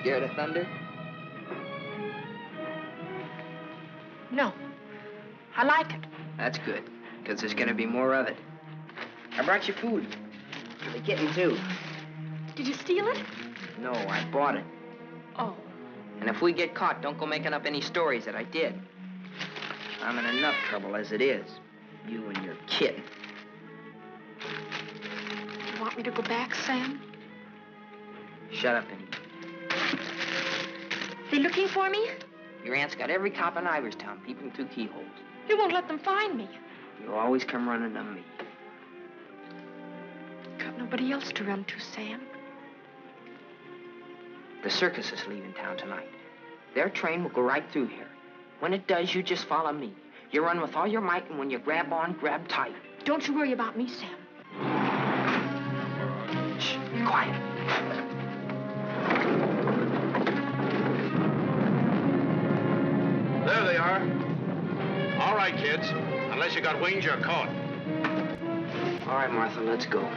Scared of thunder? No. I like it. That's good, because there's going to be more of it. I brought you food. For the kitten, too. Did you steal it? No, I bought it. Oh. And if we get caught, don't go making up any stories that I did. I'm in enough trouble as it is. You and your kitten. You want me to go back, Sam? Shut up, Penny. They looking for me? Your aunt's got every cop in Iverstown peeping through keyholes. You won't let them find me. You always come running to me. Got nobody else to run to, Sam. The circus is leaving town tonight. Their train will go right through here. When it does, you just follow me. You run with all your might, and when you grab on, grab tight. Don't you worry about me, Sam. Shh, be quiet. There they are. All right, kids. Unless you got wings, you're caught. All right, Martha, let's go.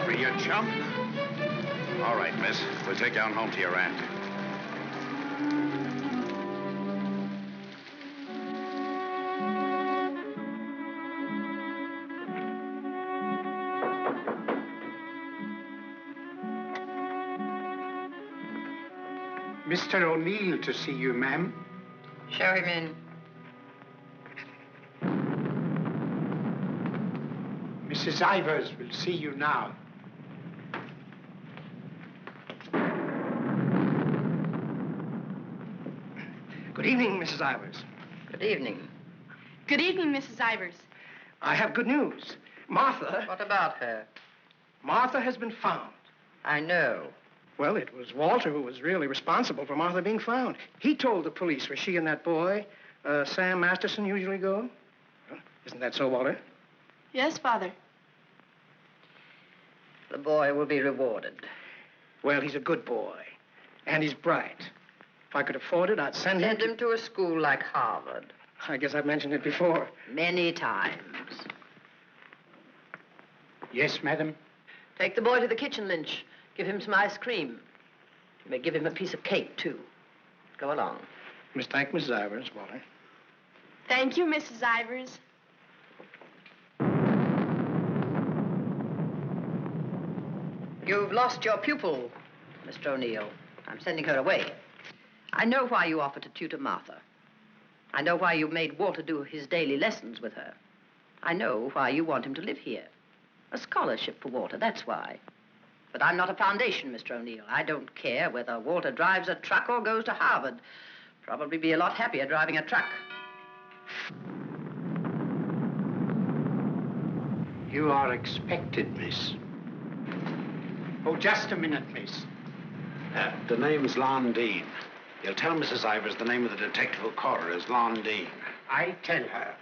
You chump. All right, miss. We'll take you on home to your aunt. Mr. O'Neill to see you, ma'am. Show him in. Mrs. Ivers will see you now. Good evening, Mrs. Ivers. Good evening. Good evening, Mrs. Ivers. I have good news. Martha... What about her? Martha has been found. I know. Well, it was Walter who was really responsible for Martha being found. He told the police where she and that boy, Sam Masterson, usually go. Well, isn't that so, Walter? Yes, Father. The boy will be rewarded. Well, he's a good boy. And he's bright. If I could afford it, I'd send him to a school like Harvard. I guess I've mentioned it before. Many times. Yes, madam. Take the boy to the kitchen, Lynch. Give him some ice cream. You may give him a piece of cake, too. Go along. Miss, thank Mrs. Ivers, Walter. Thank you, Mrs. Ivers. You've lost your pupil, Mr. O'Neill. I'm sending her away. I know why you offered to tutor Martha. I know why you made Walter do his daily lessons with her. I know why you want him to live here. A scholarship for Walter, that's why. But I'm not a foundation, Mr. O'Neill. I don't care whether Walter drives a truck or goes to Harvard. Probably be a lot happier driving a truck. You are expected, miss. Oh, just a minute, miss. The name's Lon Dean. You'll tell Mrs. Ivers the name of the detective who caught her is Lon Dean. I tell her.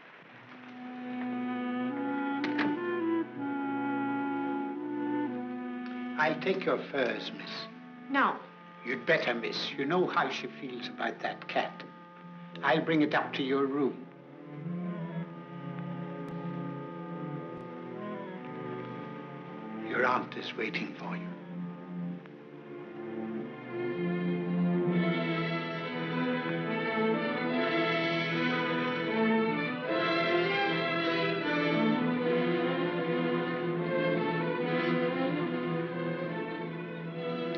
I'll take your furs, miss. No. You'd better, miss. You know how she feels about that cat. I'll bring it up to your room. Your aunt is waiting for you.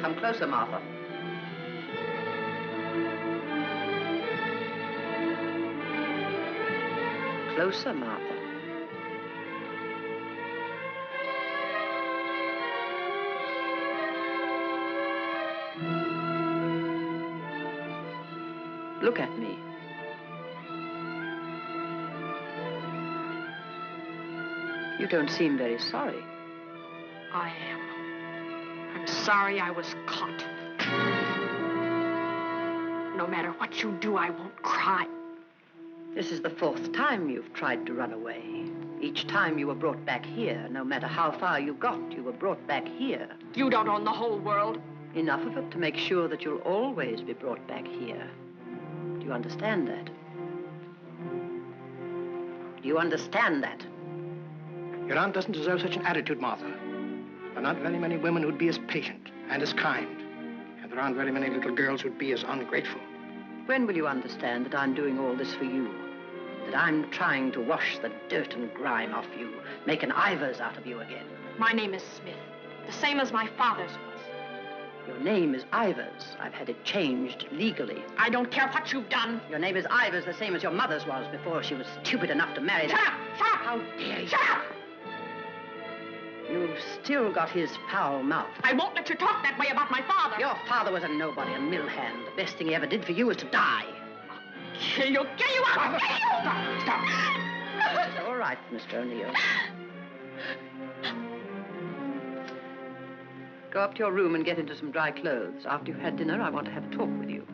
Come closer, Martha. Closer, Martha. Look at me. You don't seem very sorry. I am. I'm sorry I was caught. No matter what you do, I won't cry. This is the 4th time you've tried to run away. Each time you were brought back here. No matter how far you got, you were brought back here. You don't own the whole world. Enough of it to make sure that you'll always be brought back here. Do you understand that? Do you understand that? Your aunt doesn't deserve such an attitude, Martha. There are not very many women who'd be as patient and as kind. And there aren't very many little girls who'd be as ungrateful. When will you understand that I'm doing all this for you? That I'm trying to wash the dirt and grime off you, make an Ivers out of you again? My name is Smith, the same as my father's was. Your name is Ivers. I've had it changed legally. I don't care what you've done. Your name is Ivers, the same as your mother's was before she was stupid enough to marry that. Shut up! Shut up! How dare you? Shut up! You've still got his foul mouth. I won't let you talk that way about my father. Your father was a nobody, a mill hand. The best thing he ever did for you was to die. Kill you! Kill you! I'll kill you! Stop! It's all right, Mr. O'Neill. Go up to your room and get into some dry clothes. After you've had dinner, I want to have a talk with you.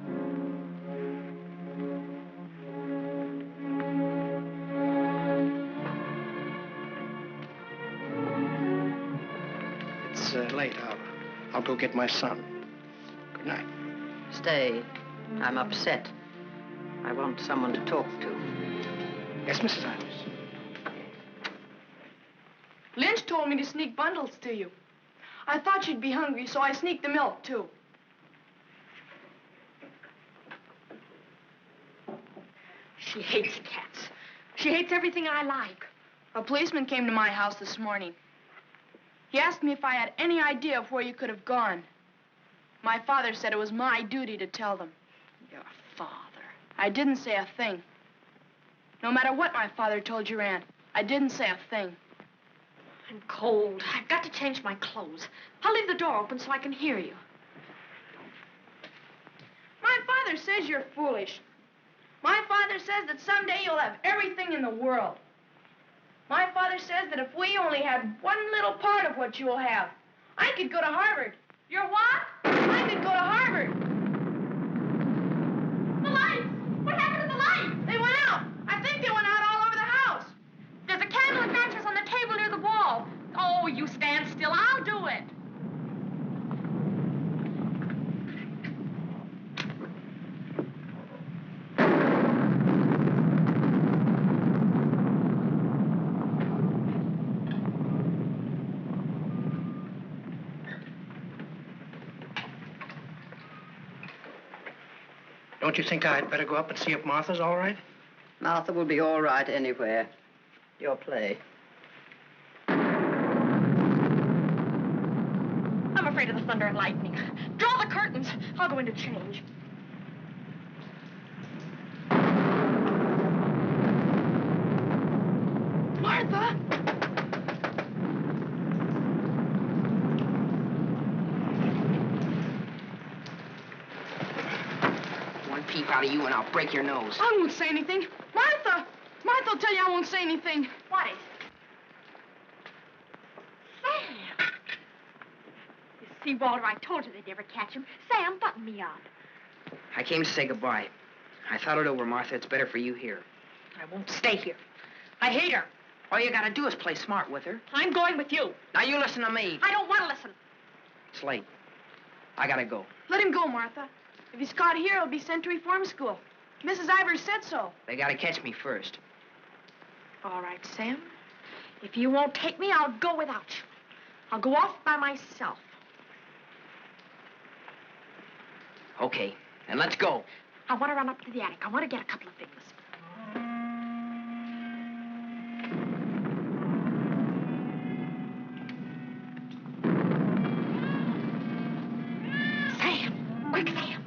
It's late. I'll go get my son. Good night. Stay. I'm upset. I want someone to talk to. Yes, Mrs. Ivers. Lynch told me to sneak bundles to you. I thought you'd be hungry, so I sneaked the milk, too. She hates cats. She hates everything I like. A policeman came to my house this morning. He asked me if I had any idea of where you could have gone. My father said it was my duty to tell them. Your father. I didn't say a thing. No matter what my father told your aunt, I didn't say a thing. I'm cold. I've got to change my clothes. I'll leave the door open so I can hear you. My father says you're foolish. My father says that someday you'll have everything in the world. My father says that if we only had one little part of what you'll have, I could go to Harvard. You're what? I could go to Harvard. The lights! What happened to the lights? They went out. I think they went out all over the house. There's a candle and matches on the table near the wall. Oh, you stand still. I'll do it. Don't you think I'd better go up and see if Martha's all right? Martha will be all right anywhere. Your play. I'm afraid of the thunder and lightning. Draw the curtains. I'll go in to change. Martha! One peep out of you and I'll break your nose. I won't say anything. Martha! Martha will tell you I won't say anything. What is it? Sam! You see, Walter, I told you they'd never catch him. Sam, button me up. I came to say goodbye. I thought it over, Martha. It's better for you here. I won't stay here. I hate her. All you gotta do is play smart with her. I'm going with you. Now you listen to me. I don't want to listen. It's late. I gotta go. Let him go, Martha. If he's caught here, he'll be sent to reform school. Mrs. Ivers said so. They gotta catch me first. All right, Sam. If you won't take me, I'll go without you. I'll go off by myself. Okay, then let's go. I want to run up to the attic. I want to get a couple of things. Sam! Quick, Sam!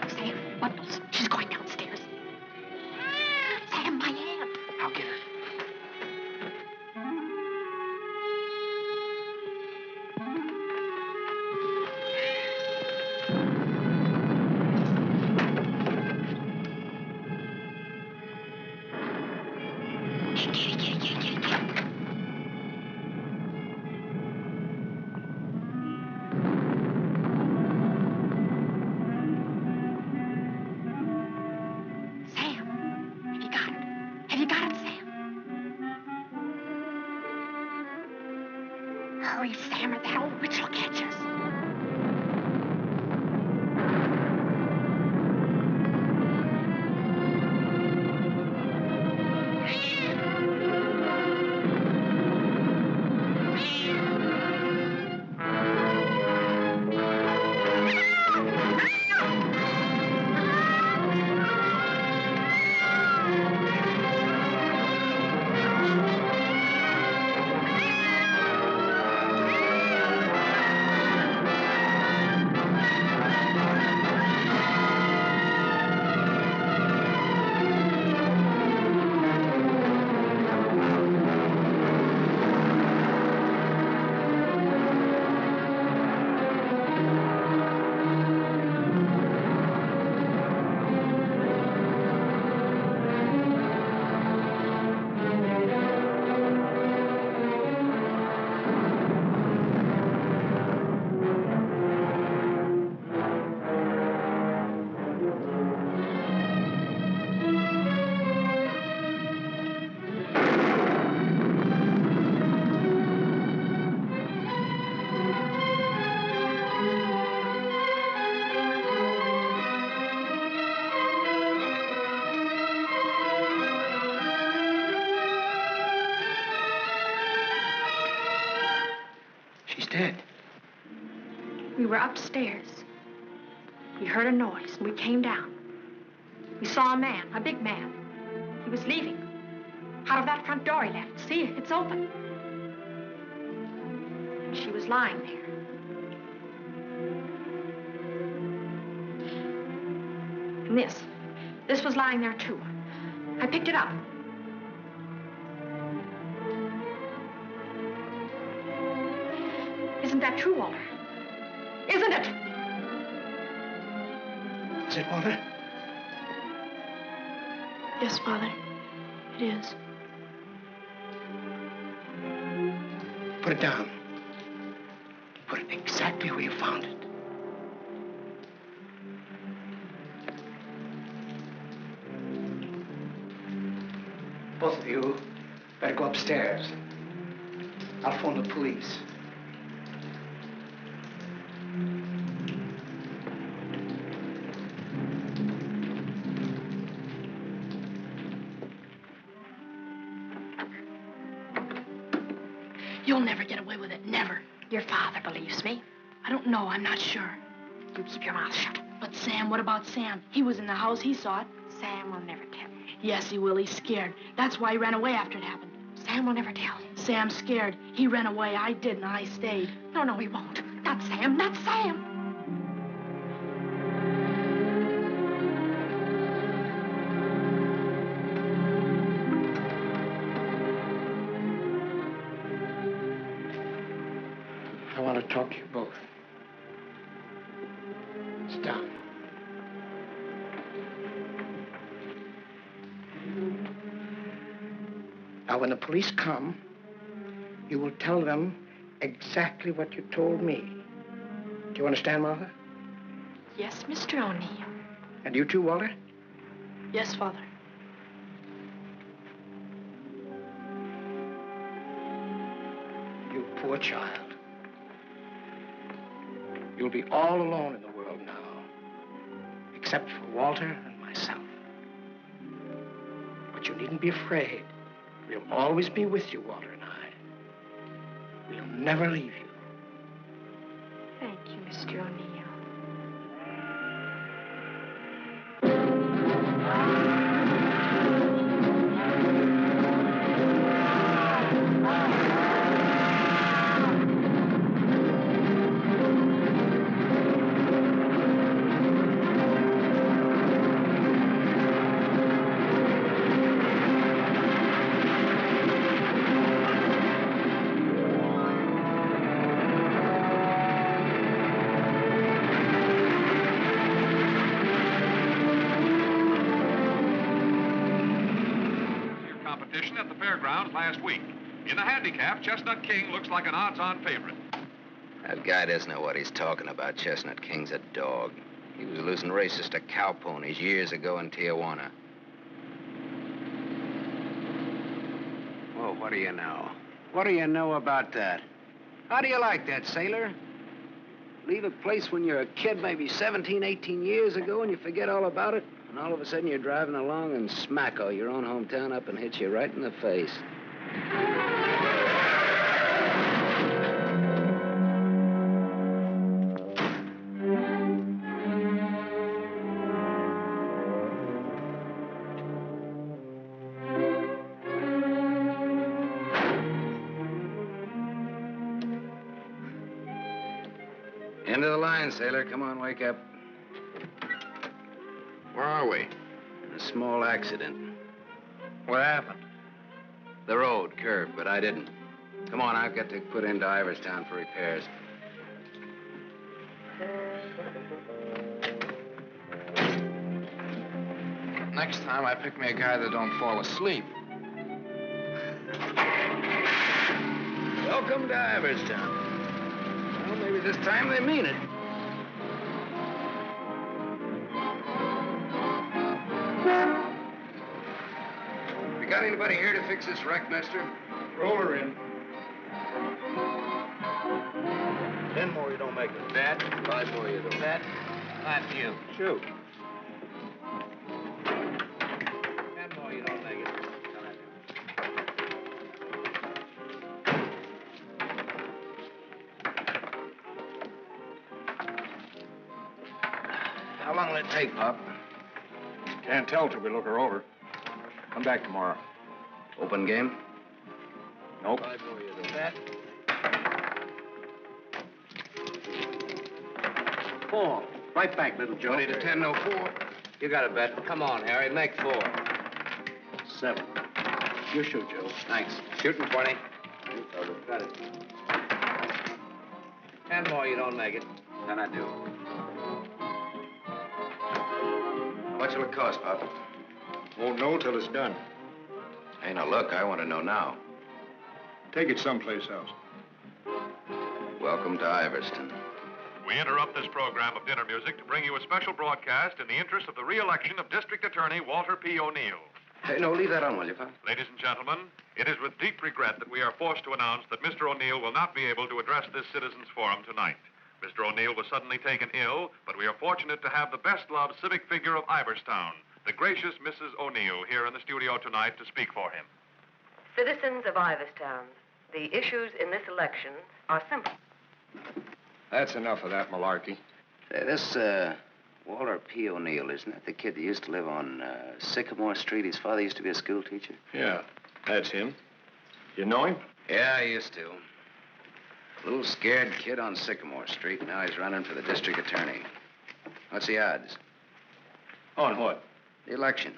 Sam, bundles. She's going downstairs. Sam, my aunt. I'll get her. Hurry, Sam, or that old witch will catch us. Dead. We were upstairs. We heard a noise, and we came down. We saw a man, a big man. He was leaving. Out of that front door he left. See, it's open. And she was lying there. And this was lying there, too. I picked it up. Isn't that true, Walter? Isn't it? Is it, Walter? Yes, Father. It is. Put it down. Put it exactly where you found it. Both of you better go upstairs. I'll phone the police. You'll never get away with it, never. Your father believes me. I don't know, I'm not sure. You keep your mouth shut. But Sam, what about Sam? He was in the house, he saw it. Sam will never tell. Yes, he will, he's scared. That's why he ran away after it happened. Sam will never tell. Sam's scared. He ran away, I didn't, I stayed. No, he won't. Not Sam, not Sam. I want to talk to you both. Sit down. Now, when the police come, you will tell them exactly what you told me. Do you understand, Martha? Yes, Mr. O'Neill. And you too, Walter? Yes, Father. You poor child. You'll be all alone in the world now, except for Walter and myself. But you needn't be afraid. We'll always be with you, Walter and I. We'll never leave you. Thank you, Mr. O'Neill. At the fairgrounds last week. In the handicap, Chestnut King looks like an odds-on favorite. That guy doesn't know what he's talking about. Chestnut King's a dog. He was losing races to cow ponies years ago in Tijuana. Well, what do you know? What do you know about that? How do you like that, sailor? Leave a place when you're a kid, maybe 17, 18 years ago, and you forget all about it, and all of a sudden you're driving along and smack-o, your own hometown up and hits you right in the face. End of the line, sailor. Come on, wake up. Where are we? In a small accident. What happened? The road curved, but I didn't. Come on, I've got to put into Iverstown for repairs. Next time, I pick me a guy that don't fall asleep. Welcome to Iverstown. Well, maybe this time they mean it. You got anybody here to fix this wreck, mister? Roll her in. 10 more, you don't make it. Bet. 5 more, you don't. Bet. Not you. Shoot. 10 more, you don't make it. How long will it take, Pop? Can't tell till we look her over. Come back tomorrow. Open game? Nope. 5 more, you don't. Bet. 4. Right back, little Joe. 20 to 10, no 4. You got a bet. Come on, Harry. Make 4. 7. You shoot, Joe. Thanks. Shooting 20. You fellas got it. 10 more, you don't make it. Then I do. How much will it cost, Pop? Won't know till it's done. Hey, now look, I want to know now. Take it someplace else. Welcome to Iverstown. We interrupt this program of dinner music to bring you a special broadcast in the interest of the re-election of District Attorney Walter P. O'Neill. Hey, no, leave that on, will you, Pop? Ladies and gentlemen, it is with deep regret that we are forced to announce that Mr. O'Neill will not be able to address this citizens' forum tonight. Mr. O'Neill was suddenly taken ill, but we are fortunate to have the best-loved civic figure of Iverstown, the gracious Mrs. O'Neill, here in the studio tonight to speak for him. Citizens of Iverstown, the issues in this election are simple. That's enough of that malarkey. Say, this, Walter P. O'Neill, isn't that the kid that used to live on Sycamore Street? His father used to be a school teacher. Yeah, that's him. You know him? Yeah, I used to. A little scared kid on Sycamore Street. Now he's running for the district attorney. What's the odds? On what? The election.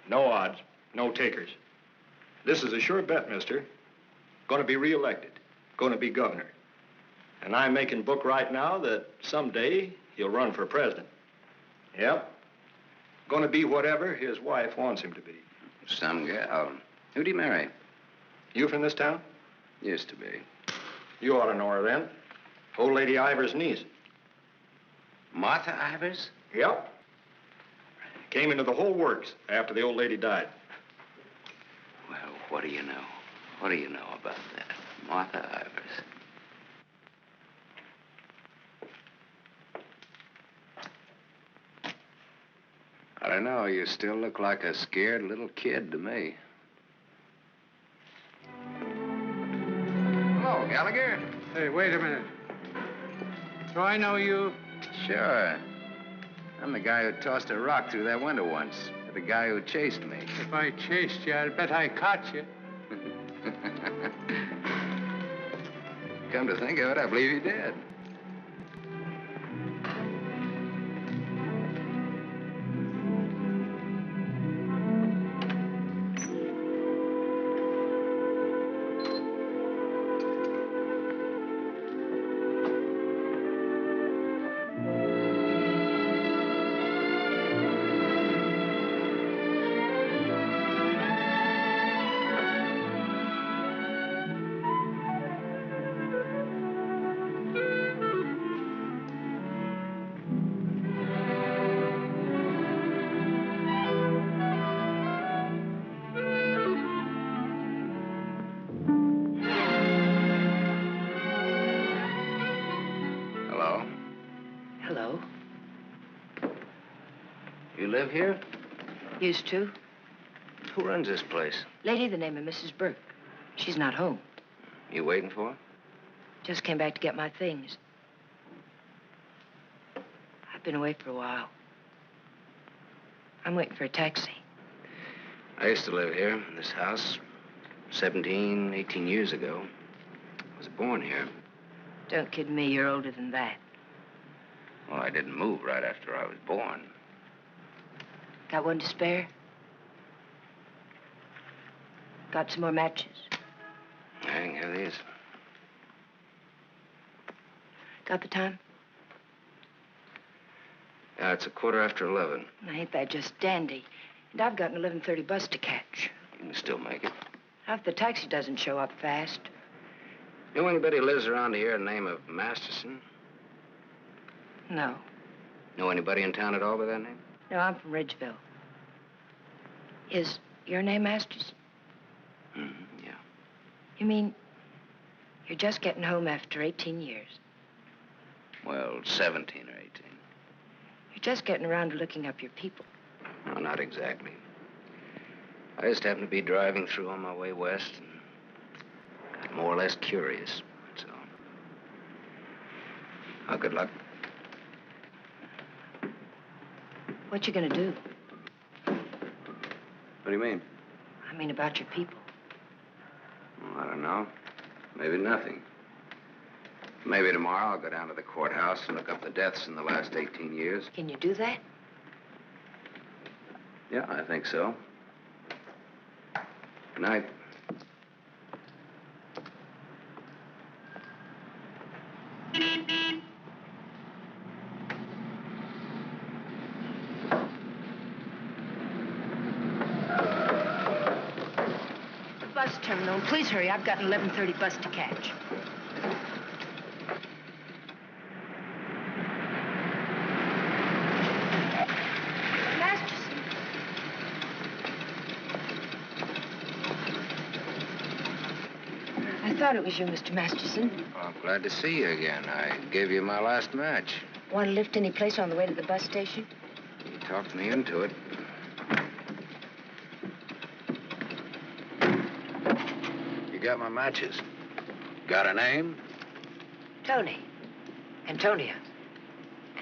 No odds. No takers. This is a sure bet, mister. Gonna be reelected. Gonna be governor. And I'm making book right now that someday he'll run for president. Yep. Gonna be whatever his wife wants him to be. Some gal. Who'd he marry? You from this town? Used to be. You ought to know her then. Old Lady Ivers' niece. Martha Ivers? Yep. Came into the whole works after the old lady died. Well, what do you know? What do you know about that? Martha Ivers. I don't know. You still look like a scared little kid to me. Hello, Gallagher. Hey, wait a minute. Do I know you? Sure. I'm the guy who tossed a rock through that window once. The guy who chased me. If I chased you, I'd bet I caught you. Come to think of it, I believe you did. You live here? Used to. Who runs this place? Lady, the name of Mrs. Burke. She's not home. You waiting for her? Just came back to get my things. I've been away for a while. I'm waiting for a taxi. I used to live here in this house 17, 18 years ago. I was born here. Don't kid me, you're older than that. Well, I didn't move right after I was born. Got one to spare? Got some more matches? I can have these. Got the time? Yeah, it's 11:15. Now, ain't that just dandy? And I've got an 11:30 bus to catch. You can still make it. Now, if the taxi doesn't show up fast. Know anybody who lives around here the name of Masterson? No. Know anybody in town at all by that name? No, I'm from Ridgeville. Is your name Masters? Yeah. You mean you're just getting home after 18 years? Well, 17 or 18. You're just getting around to looking up your people. No, not exactly. I just happened to be driving through on my way west and got more or less curious, that's all. Oh, good luck. What you gonna do? What do you mean? I mean about your people. Well, I don't know. Maybe nothing. Maybe tomorrow I'll go down to the courthouse and look up the deaths in the last 18 years. Can you do that? Yeah, I think so. Good night. The bus terminal. Please hurry. I've got an 11:30 bus to catch. I thought it was you, Mr. Masterson. Well, I'm glad to see you again. I gave you my last match. Want to lift any place on the way to the bus station? You talked me into it. You got my matches. Got a name? Tony. Antonia.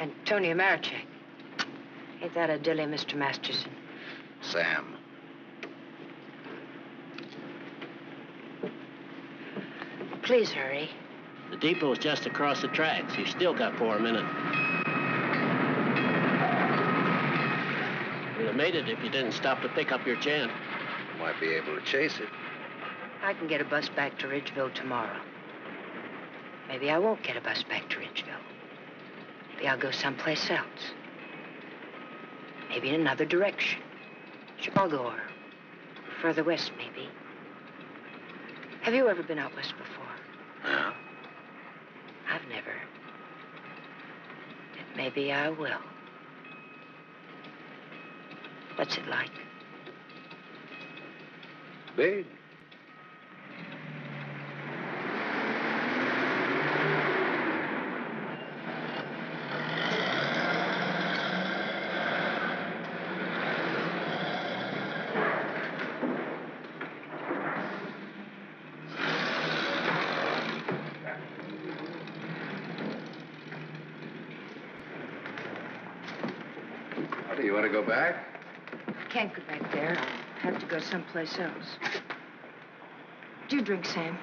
Antonia Marichek. Ain't that a dilly, Mr. Masterson? Sam. Please hurry. The depot's just across the tracks. You still got 4 minutes. You'd have made it if you didn't stop to pick up your gent. Might be able to chase it. I can get a bus back to Ridgeville tomorrow. Maybe I won't get a bus back to Ridgeville. Maybe I'll go someplace else. Maybe in another direction. Chicago or further west, maybe. Have you ever been out west before? No. I've never. But maybe I will. What's it like? Big. Do you want to go back? I can't go back there. I'll have to go someplace else. Do you drink, Sam?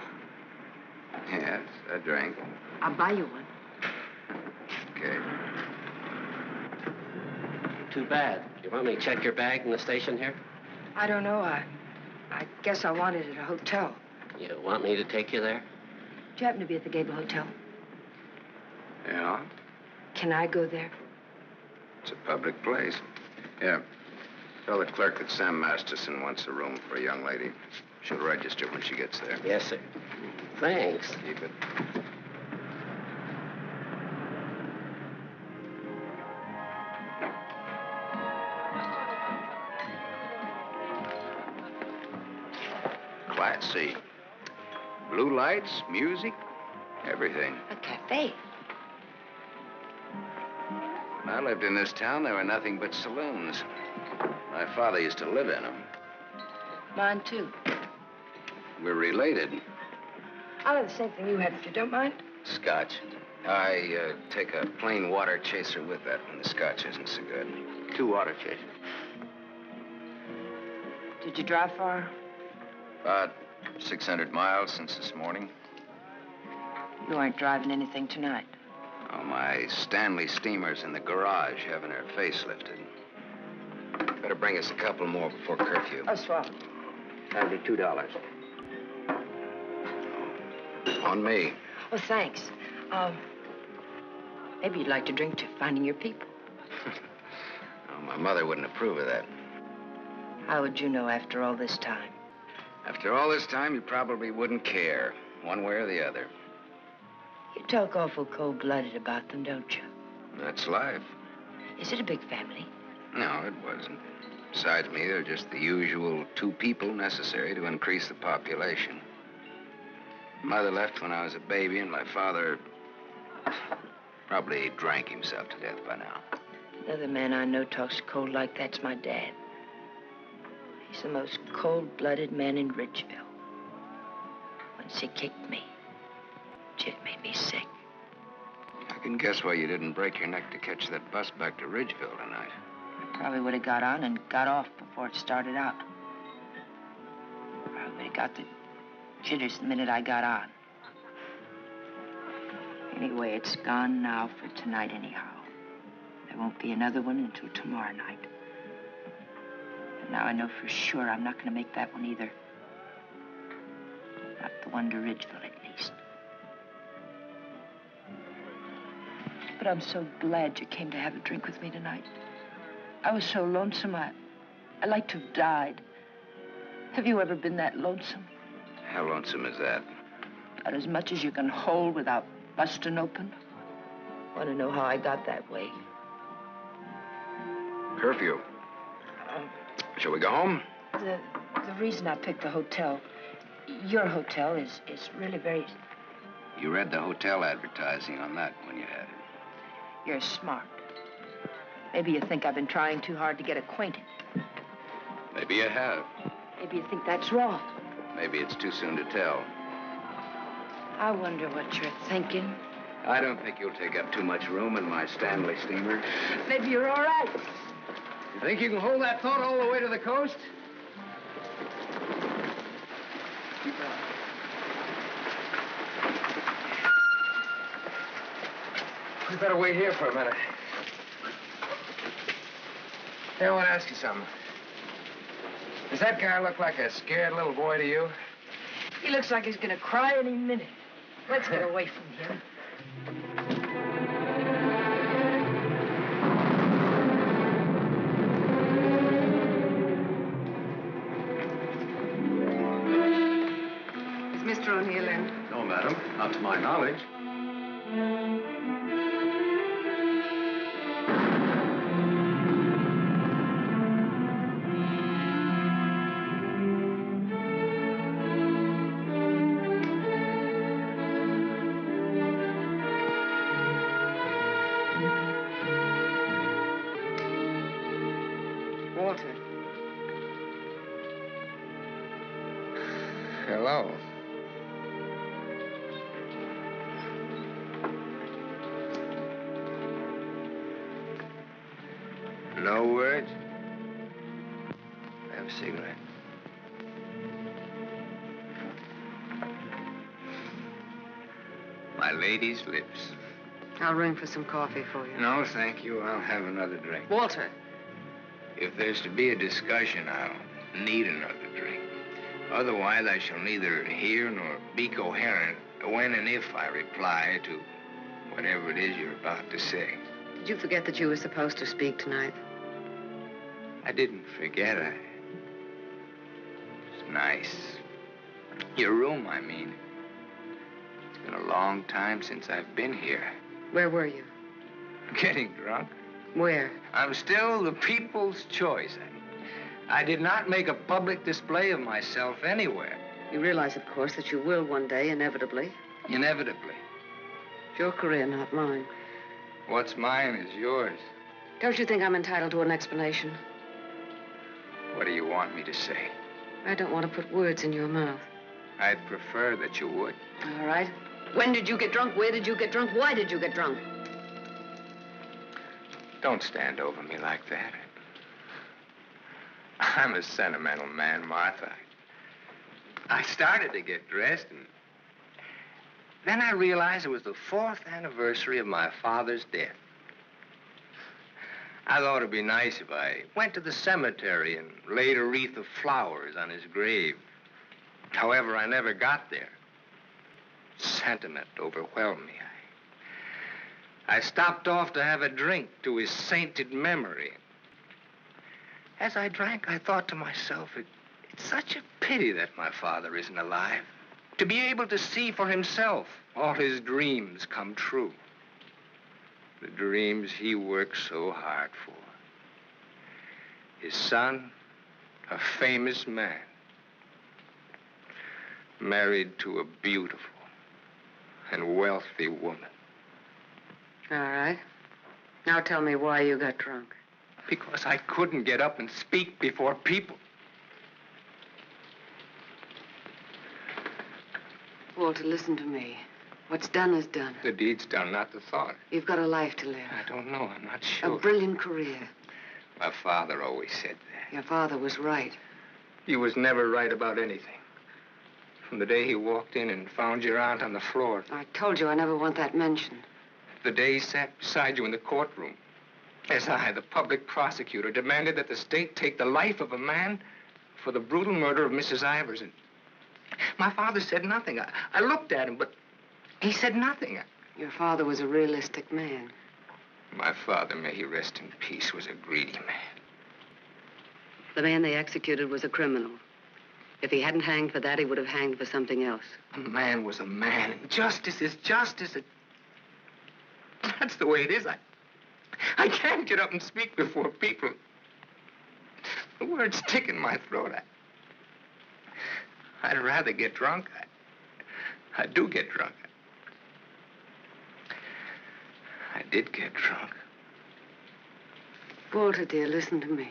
Yes, I drank. I'll buy you one. Okay. Too bad. You want me to check your bag in the station here? I don't know. I guess I want it at a hotel. You want me to take you there? Do you happen to be at the Gable Hotel? Yeah? Can I go there? It's a public place. Yeah. Tell the clerk that Sam Masterson wants a room for a young lady. She'll register when she gets there. Yes, sir. Thanks. Keep it. Class C. Blue lights, music, everything. A cafe. When I lived in this town, there were nothing but saloons. My father used to live in them. Mine, too. We're related. I'll have the same thing you had, if you don't mind. Scotch. I take a plain water chaser with that when the scotch isn't so good. 2 water chasers. Did you drive far? About 600 miles since this morning. You aren't driving anything tonight. Oh, my Stanley steamer's in the garage having her face lifted. Better bring us a couple more before curfew. Oh, swell. That'll be $2. On me. Oh, thanks. Maybe you'd like to drink to finding your people. Oh, my mother wouldn't approve of that. How would you know after all this time? After all this time, you probably wouldn't care, one way or the other. You talk awful cold-blooded about them, don't you? That's life. Is it a big family? No, it wasn't. Besides me, there are just the usual 2 people necessary to increase the population. Mother left when I was a baby, and my father probably drank himself to death by now. Another man I know talks cold like that's my dad. He's the most cold-blooded man in Ridgeville. Once he kicked me. It made me sick. I can guess why you didn't break your neck to catch that bus back to Ridgeville tonight. I probably would have got on and got off before it started out. I would have got the jitters the minute I got on. Anyway, it's gone now for tonight anyhow. There won't be another one until tomorrow night. And now I know for sure I'm not going to make that one either. Not the one to Ridgeville, at least. But I'm so glad you came to have a drink with me tonight. I was so lonesome, I'd like to have died. Have you ever been that lonesome? How lonesome is that? About as much as you can hold without busting open. Want to know how I got that way? Curfew. Shall we go home? The reason I picked the hotel, your hotel, is really very... You read the hotel advertising on that when you had it. You're smart. Maybe you think I've been trying too hard to get acquainted. Maybe you have. Maybe you think that's wrong. Maybe it's too soon to tell. I wonder what you're thinking. I don't think you'll take up too much room in my Stanley steamer. Maybe you're all right. You think you can hold that thought all the way to the coast? Keep on. We better wait here for a minute. Hey, I want to ask you something. Does that guy look like a scared little boy to you? He looks like he's gonna cry any minute. Let's get away from him. Is Mr. O'Neill in? No, madam. Not to my knowledge. Walter. Hello. No words? Have a cigarette. My lady's lips. I'll ring for some coffee for you. No, thank you. I'll have another drink. Walter. If there's to be a discussion, I'll need another drink. Otherwise, I shall neither hear nor be coherent when and if I reply to whatever it is you're about to say. Did you forget that you were supposed to speak tonight? I didn't forget. It's nice. Your room, I mean. It's been a long time since I've been here. Where were you? Getting drunk. Where? I'm still the people's choice. I did not make a public display of myself anywhere. You realize, of course, that you will one day, inevitably. Inevitably. It's your career, not mine. What's mine is yours. Don't you think I'm entitled to an explanation? What do you want me to say? I don't want to put words in your mouth. I'd prefer that you would. All right. When did you get drunk? Where did you get drunk? Why did you get drunk? Don't stand over me like that. I'm a sentimental man, Martha. I started to get dressed, and then I realized it was the 4th anniversary of my father's death. I thought it'd be nice if I went to the cemetery and laid a wreath of flowers on his grave. However, I never got there. Sentiment overwhelmed me. I stopped off to have a drink to his sainted memory. As I drank, I thought to myself, it's such a pity that my father isn't alive. To be able to see for himself all his dreams come true. The dreams he worked so hard for. His son, a famous man, married to a beautiful and wealthy woman. All right. Now tell me why you got drunk. Because I couldn't get up and speak before people. Walter, listen to me. What's done is done. The deed's done, not the thought. You've got a life to live. I don't know. I'm not sure. A brilliant career. My father always said that. Your father was right. He was never right about anything. From the day he walked in and found your aunt on the floor. I told you I never want that mentioned. The day he sat beside you in the courtroom. As I, the public prosecutor, demanded that the state take the life of a man for the brutal murder of Mrs. Ivers. And my father said nothing. I looked at him, but he said nothing. Your father was a realistic man. My father, may he rest in peace, was a greedy man. The man they executed was a criminal. If he hadn't hanged for that, he would have hanged for something else. A man was a man, and justice is justice. That's the way it is. I can't get up and speak before people. The words stick in my throat. I'd rather get drunk. I do get drunk. I did get drunk. Walter, dear, listen to me.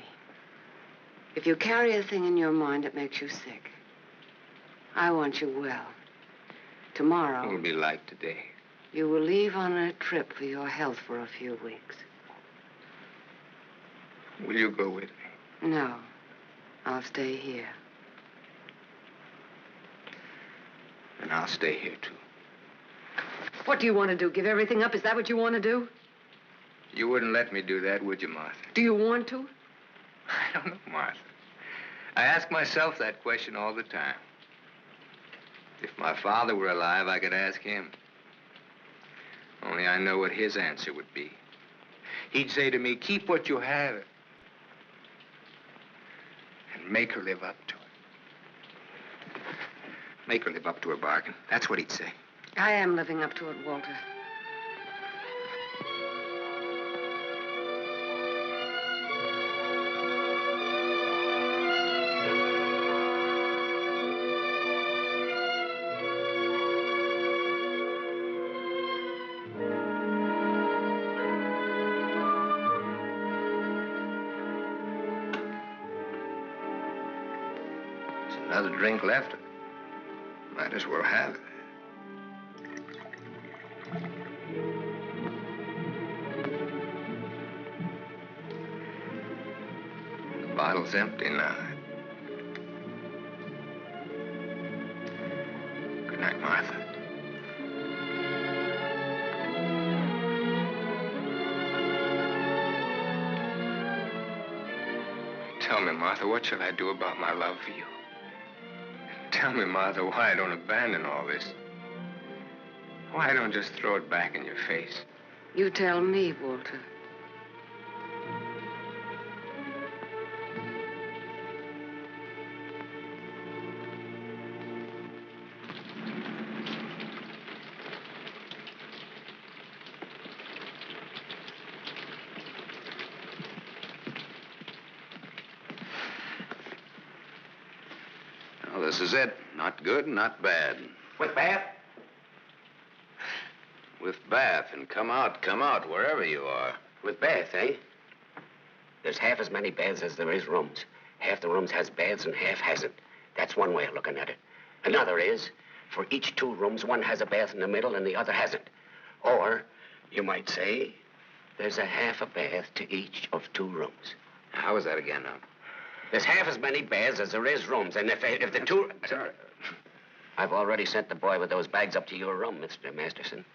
If you carry a thing in your mind that makes you sick, I want you well. Tomorrow... It'll be like today. You will leave on a trip for your health for a few weeks. Will you go with me? No. I'll stay here. And I'll stay here, too. What do you want to do? Give everything up? Is that what you want to do? You wouldn't let me do that, would you, Martha? Do you want to? I don't know, Martha. I ask myself that question all the time. If my father were alive, I could ask him. Only I know what his answer would be. He'd say to me, keep what you have and make her live up to it. Make her live up to her bargain. That's what he'd say. I am living up to it, Walter. There's another drink left. Might as well have it. The bottle's empty now. Good night, Martha. Tell me, Martha, what shall I do about my love for you? Tell me, Martha, why I don't abandon all this. Why I don't just throw it back in your face. You tell me, Walter. Well, this is it. Not good, not bad. With bath? With bath, and come out, wherever you are. With bath, eh? There's half as many baths as there is rooms. Half the rooms has baths and half hasn't. That's one way of looking at it. Another is, for each 2 rooms, one has a bath in the middle and the other hasn't. Or, you might say, there's a half a bath to each of 2 rooms. How is that again, now? There's half as many baths as there is rooms, and if the 2... Sorry. I've already sent the boy with those bags up to your room, Mr. Masterson.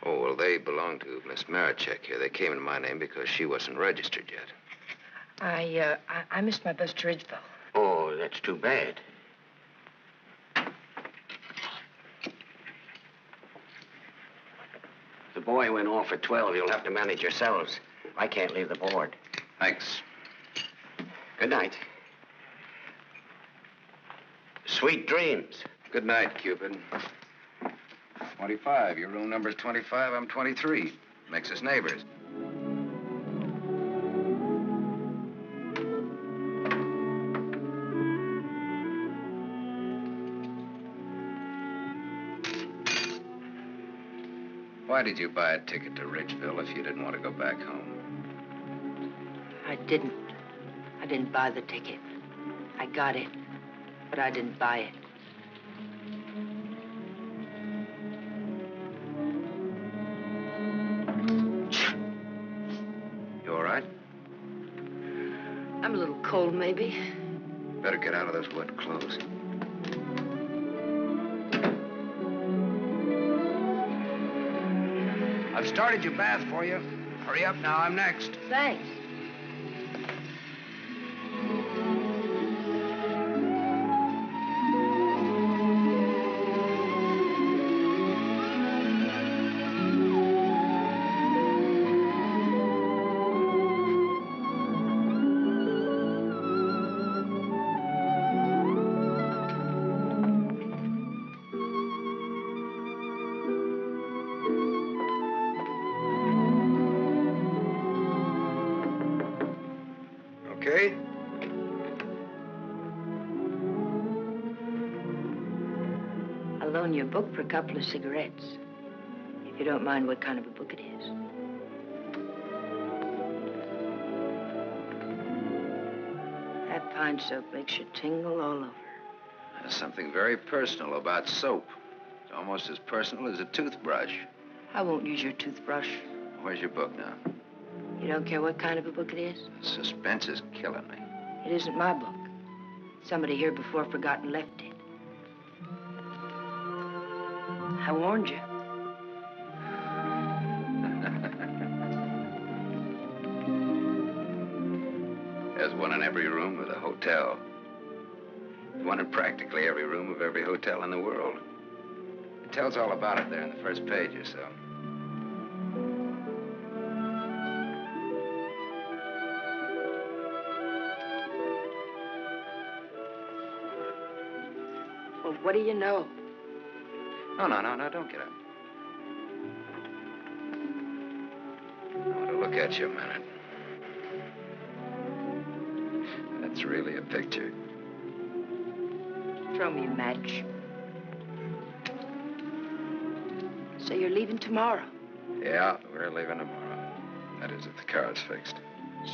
Oh, well, they belong to Miss Marichek here. They came in my name because she wasn't registered yet. I missed my bus to Ridgeville. Oh, that's too bad. The boy went off at 12. You'll have to manage yourselves. I can't leave the board. Thanks. Good night. Sweet dreams. Good night, Cupid. 25. Your room number's 25. I'm 23. Makes us neighbors. Why did you buy a ticket to Ridgeville if you didn't want to go back home? I didn't. I didn't buy the ticket. I got it, but I didn't buy it. You all right? I'm a little cold, maybe. Better get out of those wet clothes. I've started your bath for you. Hurry up now, I'm next. Thanks. Okay? I'll loan you a book for a couple of cigarettes. If you don't mind what kind of a book it is. That pine soap makes you tingle all over. There's something very personal about soap. It's almost as personal as a toothbrush. I won't use your toothbrush. Where's your book now? You don't care what kind of a book it is? Suspense is killing me. It isn't my book. Somebody here before forgot and left it. I warned you. There's one in every room of the hotel. One in practically every room of every hotel in the world. It tells all about it there in the first page or so. Well, what do you know? No, don't get up. I want to look at you a minute. That's really a picture. Throw me a match. So you're leaving tomorrow? Yeah, we're leaving tomorrow. That is, if the car's fixed.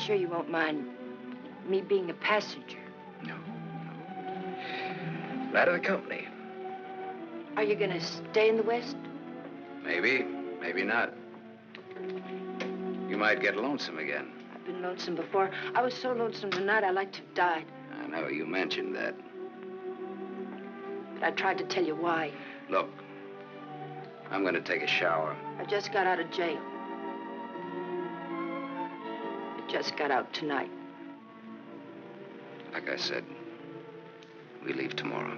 Sure you won't mind me being a passenger? No. Glad of the company. Are you gonna stay in the West? Maybe, maybe not. You might get lonesome again. I've been lonesome before. I was so lonesome tonight I'd like to have died. I know, you mentioned that. But I tried to tell you why. Look, I'm gonna take a shower. I just got out of jail. I just got out tonight. Like I said, we leave tomorrow.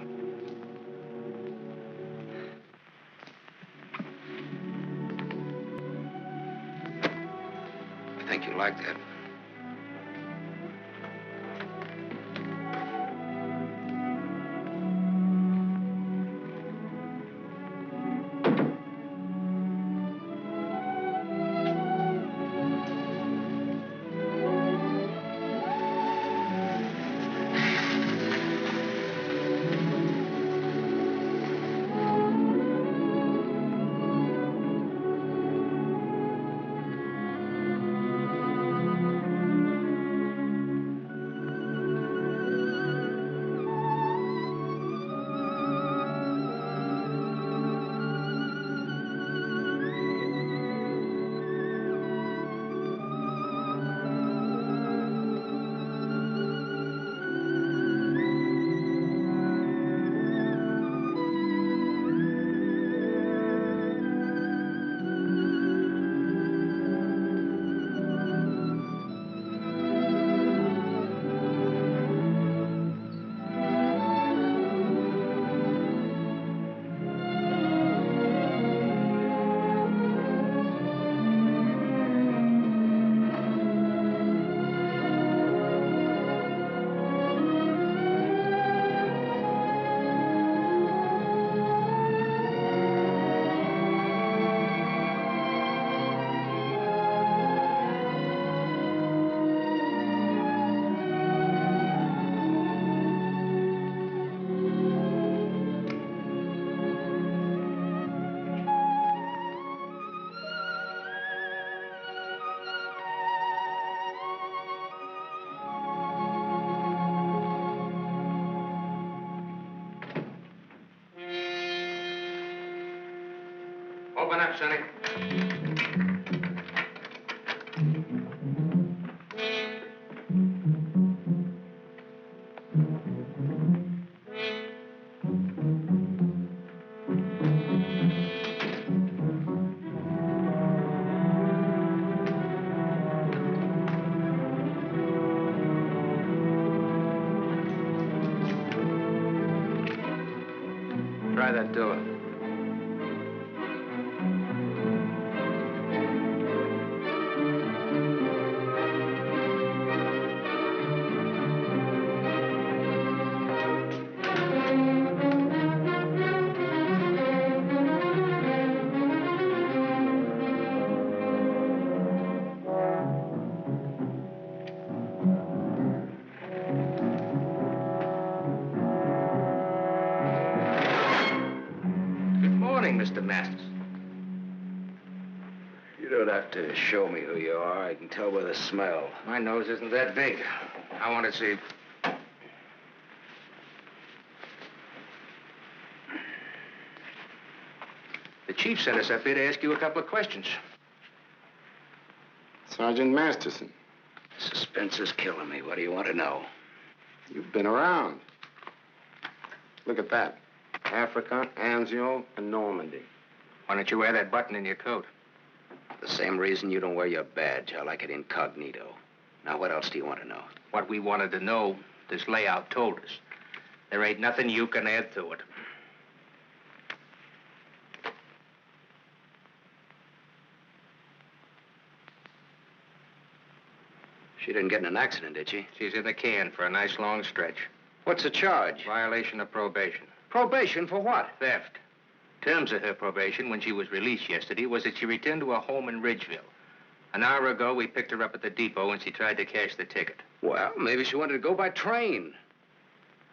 I think you like that. Open up, Sonny. Try that door. Good morning, Mr. Masters. You don't have to show me who you are. I can tell by the smell. My nose isn't that big. I want to see. The chief sent us up here to ask you a couple of questions. Sergeant Masterson. Suspense is killing me. What do you want to know? You've been around. Look at that. Africa, Anzio, and Normandy. Why don't you wear that button in your coat? The same reason you don't wear your badge. I like it incognito. Now, what else do you want to know? What we wanted to know, this layout told us. There ain't nothing you can add to it. She didn't get in an accident, did she? She's in the can for a nice long stretch. What's the charge? Violation of probation. Probation for what? Theft. Terms of her probation when she was released yesterday was that she returned to her home in Ridgeville. An hour ago, we picked her up at the depot and she tried to cash the ticket. Well, maybe she wanted to go by train.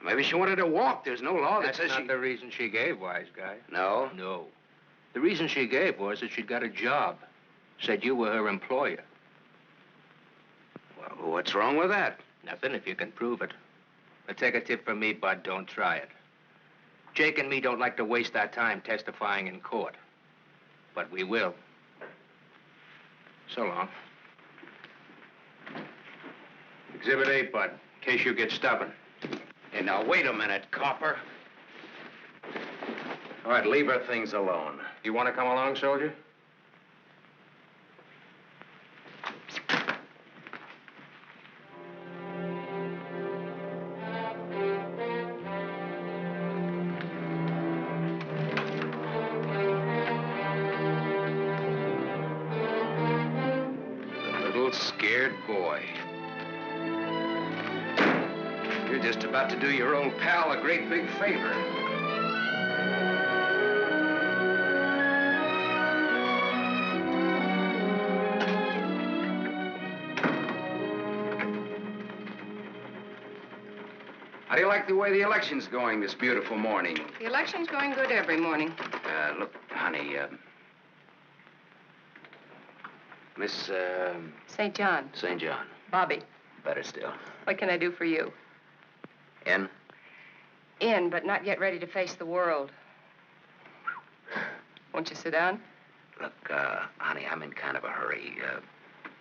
Maybe she wanted to walk. There's no law that says That's not the reason she gave, wise guy. No? No. The reason she gave was that she'd got a job. Said you were her employer. Well, what's wrong with that? Nothing if you can prove it. But take a tip from me, Bud, don't try it. Jake and me don't like to waste our time testifying in court. But we will. So long. Exhibit 8, Bud, in case you get stubborn. Hey, now, wait a minute, copper. All right, leave her things alone. You want to come along, soldier? Scared boy. You're just about to do your old pal a great big favor. How do you like the way the election's going this beautiful morning? The election's going good every morning. Look, honey, Miss, St. John. St. John. Bobby. Better still. What can I do for you? In? In, but not yet ready to face the world. Won't you sit down? Look, honey, I'm in kind of a hurry.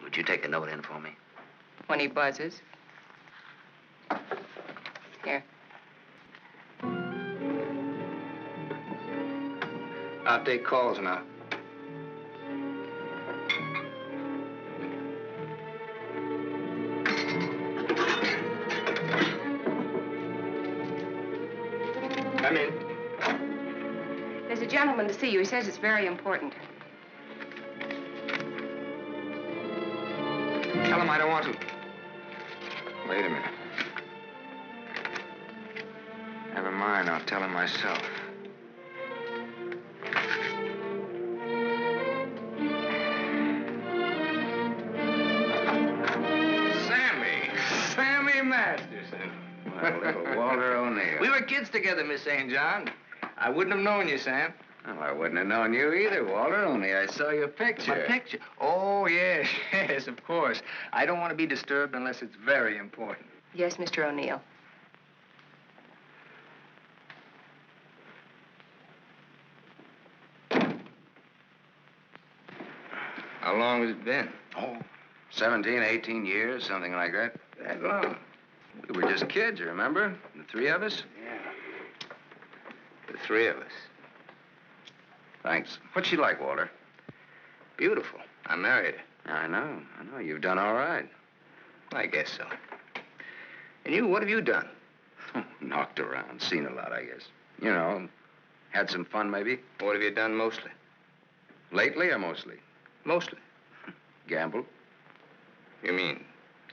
Would you take a note in for me? When he buzzes. Here. I'll take calls now. Come in. There's a gentleman to see you. He says it's very important. Tell him I don't want to. Wait a minute. Never mind, I'll tell him myself. Sammy Masterson. Well, little Walter O'Neill. We were kids together, Miss St. John. I wouldn't have known you, Sam. Well, I wouldn't have known you either, Walter, only I saw your picture. My picture? Oh, yes, yes, of course. I don't want to be disturbed unless it's very important. Yes, Mr. O'Neill. How long has it been? Oh, 17, 18 years, something like that. That long? We were just kids, you remember? The three of us? Yeah. The three of us. Thanks. What's she like, Walter? Beautiful. I married her. I know. You've done all right. I guess so. And you, what have you done? Knocked around, seen a lot, I guess. You know, had some fun, maybe. What have you done mostly? Lately or mostly? Mostly. Gamble. You mean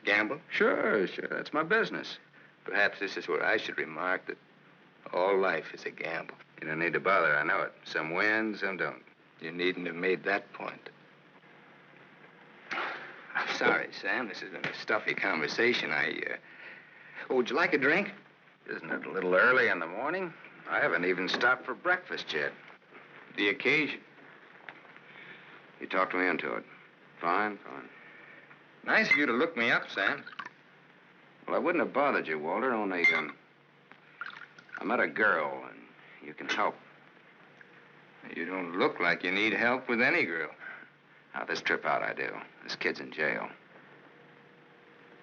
gamble? Sure. That's my business. Perhaps this is where I should remark that all life is a gamble. You don't need to bother, I know it. Some win, some don't. You needn't have made that point. I'm sorry, Sam. This has been a stuffy conversation. Oh, would you like a drink? Isn't it a little early in the morning? I haven't even stopped for breakfast yet. The occasion. You talked me into it. Fine. Nice of you to look me up, Sam. Well, I wouldn't have bothered you, Walter, only, I met a girl, and you can help. You don't look like you need help with any girl. Now, this trip out I do. This kid's in jail.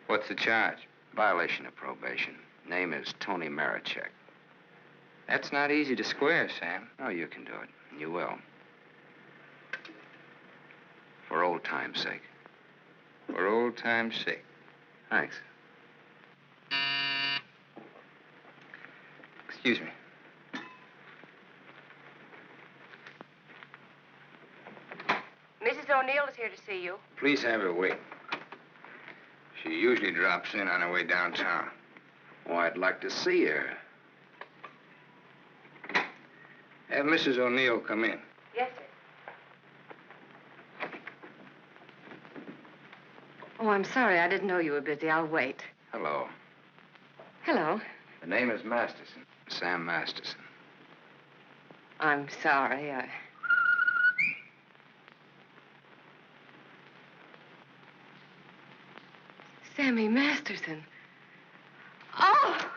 What's the charge? Violation of probation. Name is Tony Marichek. That's not easy to square, Sam. Oh, you can do it. You will. For old time's sake. For old time's sake. Thanks. Excuse me. Mrs. O'Neill is here to see you. Please have her wait. She usually drops in on her way downtown. Oh, I'd like to see her. Have Mrs. O'Neill come in. Yes, sir. Oh, I'm sorry. I didn't know you were busy. I'll wait. Hello. Hello. The name is Masterson. Sam Masterson. I'm sorry. Sammy Masterson. Oh!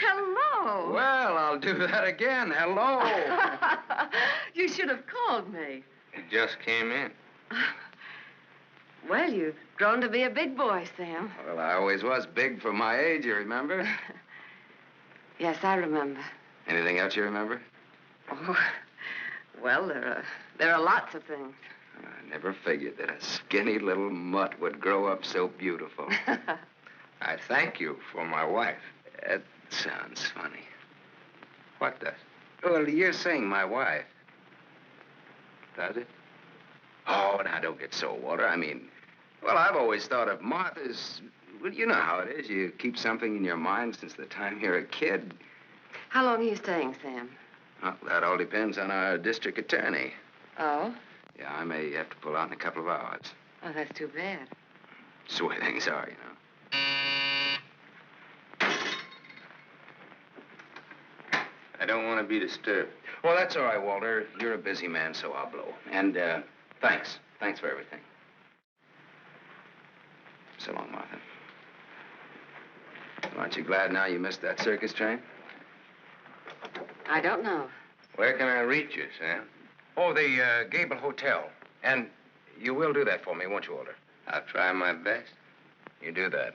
Hello. Well, I'll do that again. Hello. You should have called me. He just came in. Well, you've grown to be a big boy, Sam. Well, I always was big for my age, you remember? Yes, I remember. Anything else you remember? Oh, well, there are lots of things. I never figured that a skinny little mutt would grow up so beautiful. I thank you for my wife. That sounds funny. What does? Well, you're saying my wife. Does it? Oh, now, don't get so, Walter. I mean, well, I've always thought of Martha's... Well, you know how it is. You keep something in your mind since the time you're a kid. How long are you staying, Sam? Well, that all depends on our district attorney. Oh? Yeah, I may have to pull out in a couple of hours. Oh, that's too bad. It's the way things are, you know. I don't want to be disturbed. Well, that's all right, Walter. You're a busy man, so I'll blow. And, thanks. Thanks for everything. So long, Martha. Aren't you glad now you missed that circus train? I don't know. Where can I reach you, Sam? Oh, the Gable Hotel. And you will do that for me, won't you, Walter? I'll try my best. You do that.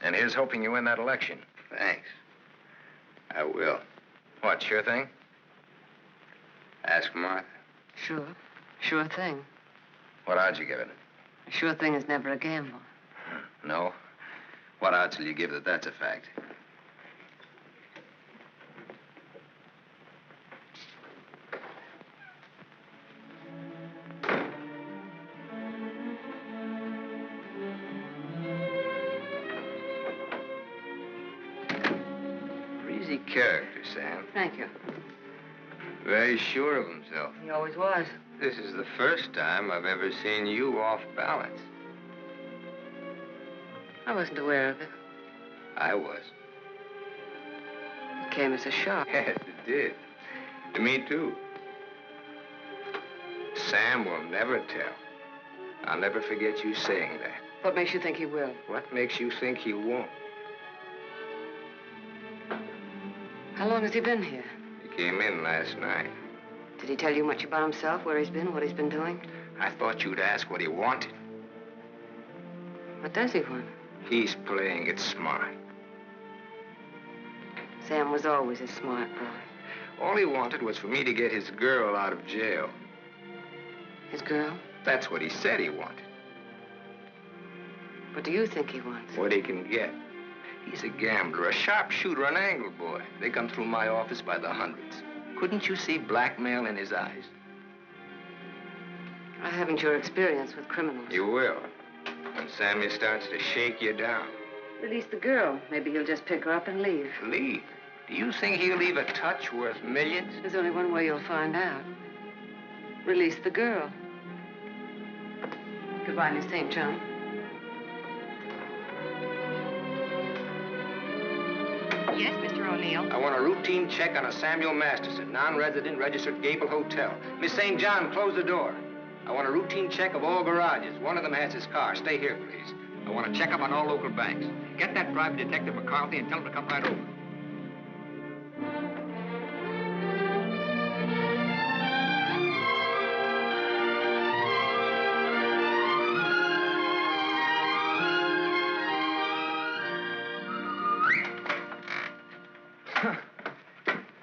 And here's hoping you win that election. Thanks. I will. What, sure thing? Ask Martha. Sure. Sure thing. What odds you give it? A sure thing is never a gamble. No? What odds will you give that that's a fact? Breezy character, Sam. Thank you. Very sure of himself. He always was. This is the first time I've ever seen you off balance. I wasn't aware of it. I was. It came as a shock. Yes, it did. To me, too. Sam will never tell. I'll never forget you saying that. What makes you think he will? What makes you think he won't? How long has he been here? He came in last night. Did he tell you much about himself, where he's been, what he's been doing? I thought you'd ask what he wanted. What does he want? He's playing it smart. Sam was always a smart boy. All he wanted was for me to get his girl out of jail. His girl? That's what he said he wanted. What do you think he wants? What he can get. He's a gambler, a sharpshooter, an angle boy. They come through my office by the hundreds. Couldn't you see blackmail in his eyes? I haven't your experience with criminals. You will. When Sammy starts to shake you down. Release the girl. Maybe he'll just pick her up and leave. Leave? Do you think he'll leave a touch worth millions? There's only one way you'll find out. Release the girl. Goodbye, Miss St. John. Yes, Mr. O'Neill. I want a routine check on a Samuel Masterson, non-resident, registered Gable Hotel. Miss St. John, close the door. I want a routine check of all garages. One of them has his car. Stay here, please. I want to check up on all local banks. Get that private detective McCarthy and tell him to come right over.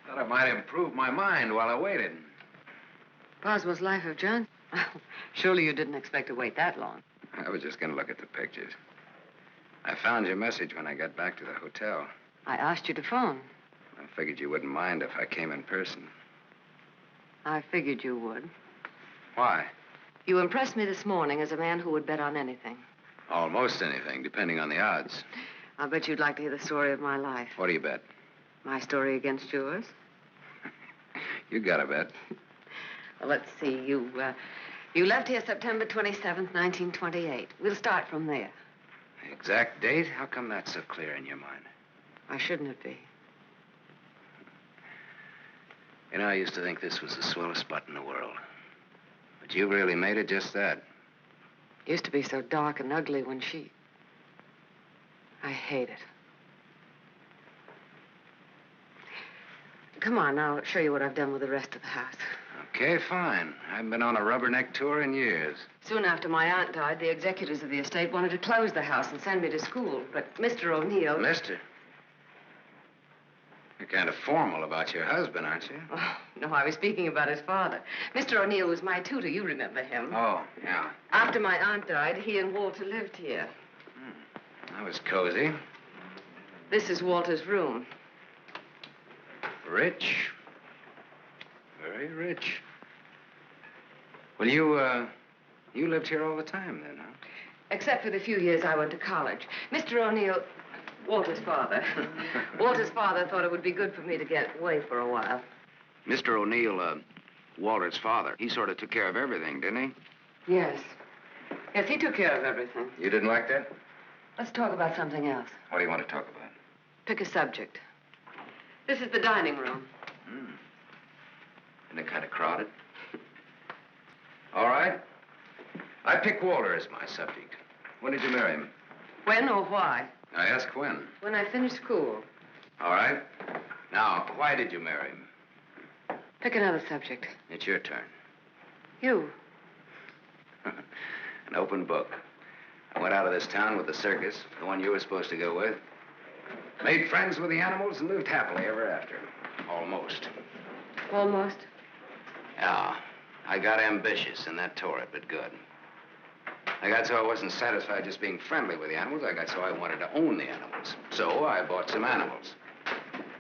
Thought I might improve my mind while I waited. Boswell's Life of John? Surely you didn't expect to wait that long. I was just going to look at the pictures. I found your message when I got back to the hotel. I asked you to phone. I figured you wouldn't mind if I came in person. I figured you would. Why? You impressed me this morning as a man who would bet on anything. Almost anything, depending on the odds. I'll bet you'd like to hear the story of my life. What do you bet? My story against yours. You got a bet. Well, let's see. You left here September 27th, 1928. We'll start from there. The exact date? How come that's so clear in your mind? Why shouldn't it be? You know, I used to think this was the swellest spot in the world. But you really made it just that. Used to be so dark and ugly when she... I hate it. Come on, I'll show you what I've done with the rest of the house. Okay, fine. I haven't been on a rubberneck tour in years. Soon after my aunt died, the executors of the estate wanted to close the house and send me to school. But Mr. O'Neill... Mister? You're kind of formal about your husband, aren't you? Oh, no, I was speaking about his father. Mr. O'Neill was my tutor. You remember him. Oh, yeah. After my aunt died, he and Walter lived here. That was cozy. This is Walter's room. Rich. Very rich. Well, you lived here all the time then, huh? Except for the few years I went to college. Mr. O'Neill, Walter's father. Walter's father thought it would be good for me to get away for a while. Mr. O'Neill, Walter's father, he sort of took care of everything, didn't he? Yes. Yes, he took care of everything. You didn't like that? Let's talk about something else. What do you want to talk about? Pick a subject. This is the dining room. Isn't it kind of crowded? All right. I pick Walter as my subject. When did you marry him? When or why? I ask when. When I finished school. All right. Now, why did you marry him? Pick another subject. It's your turn. You. An open book. I went out of this town with the circus, the one you were supposed to go with. Made friends with the animals and lived happily ever after. Almost. Almost? Yeah. I got ambitious, and that tore it, but good. I got so I wasn't satisfied just being friendly with the animals. I got so I wanted to own the animals. So I bought some animals.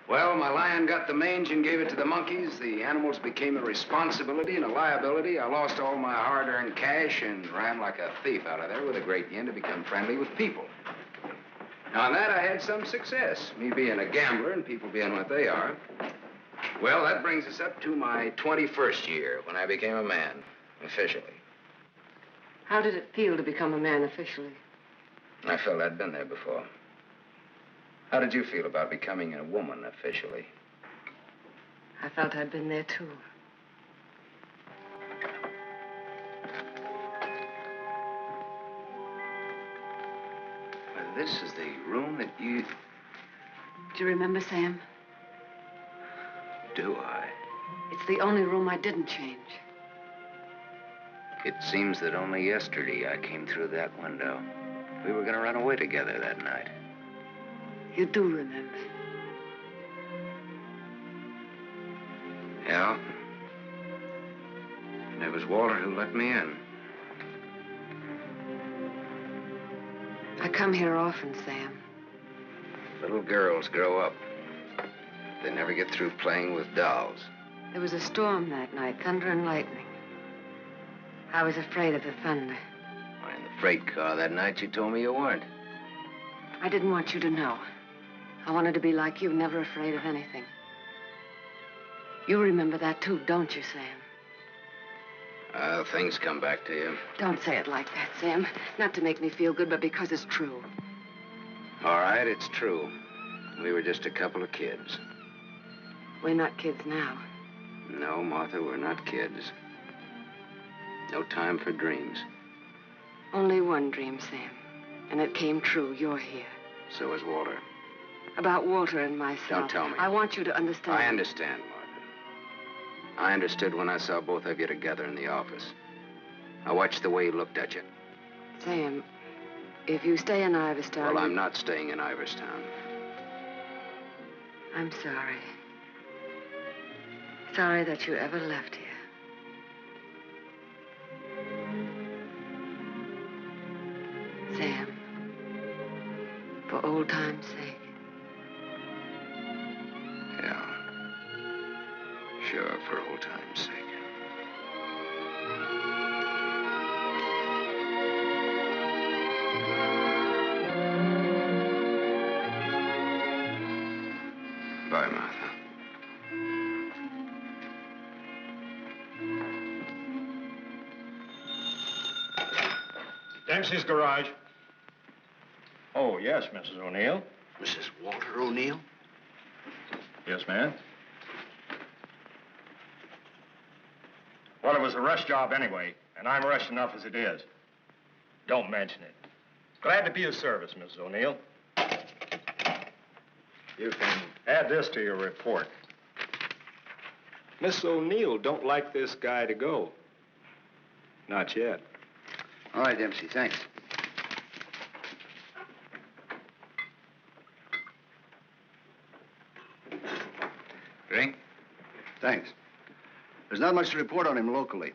Well, my lion got the mange and gave it to the monkeys. The animals became a responsibility and a liability. I lost all my hard-earned cash and ran like a thief out of there with a great yen to become friendly with people. Now, on that, I had some success, me being a gambler and people being what they are. Well, that brings us up to my 21st year, when I became a man, officially. How did it feel to become a man officially? I felt I'd been there before. How did you feel about becoming a woman officially? I felt I'd been there, too. Well, this is the room that you... Do you remember, Sam? Do I? It's the only room I didn't change. It seems that only yesterday I came through that window. We were going to run away together that night. You do remember. Yeah. And it was Walter who let me in. I come here often, Sam. Little girls grow up. They never get through playing with dolls. There was a storm that night, thunder and lightning. I was afraid of the thunder. Why, in the freight car that night, you told me you weren't. I didn't want you to know. I wanted to be like you, never afraid of anything. You remember that too, don't you, Sam? Things come back to you. Don't say it like that, Sam. Not to make me feel good, but because it's true. All right, it's true. We were just a couple of kids. We're not kids now. No, Martha, we're not kids. No time for dreams. Only one dream, Sam. And it came true. You're here. So is Walter. About Walter and myself. Don't tell me. I want you to understand. I understand, Martha. I understood when I saw both of you together in the office. I watched the way he looked at you. Sam, if you stay in Iverstown... Well, I'm not staying in Iverstown. I'm sorry. Sorry that you ever left here. Sam, for old time's sake. Yeah. Sure, for old time's sake. Bye, Martha. Dempsey's garage. Oh, yes, Mrs. O'Neill. Mrs. Walter O'Neill? Yes, ma'am. Well, it was a rush job anyway, and I'm rushed enough as it is. Don't mention it. Glad to be of service, Mrs. O'Neill. You can add this to your report. Miss O'Neill don't like this guy to go. Not yet. All right, Dempsey, thanks. Drink? Thanks. There's not much to report on him locally.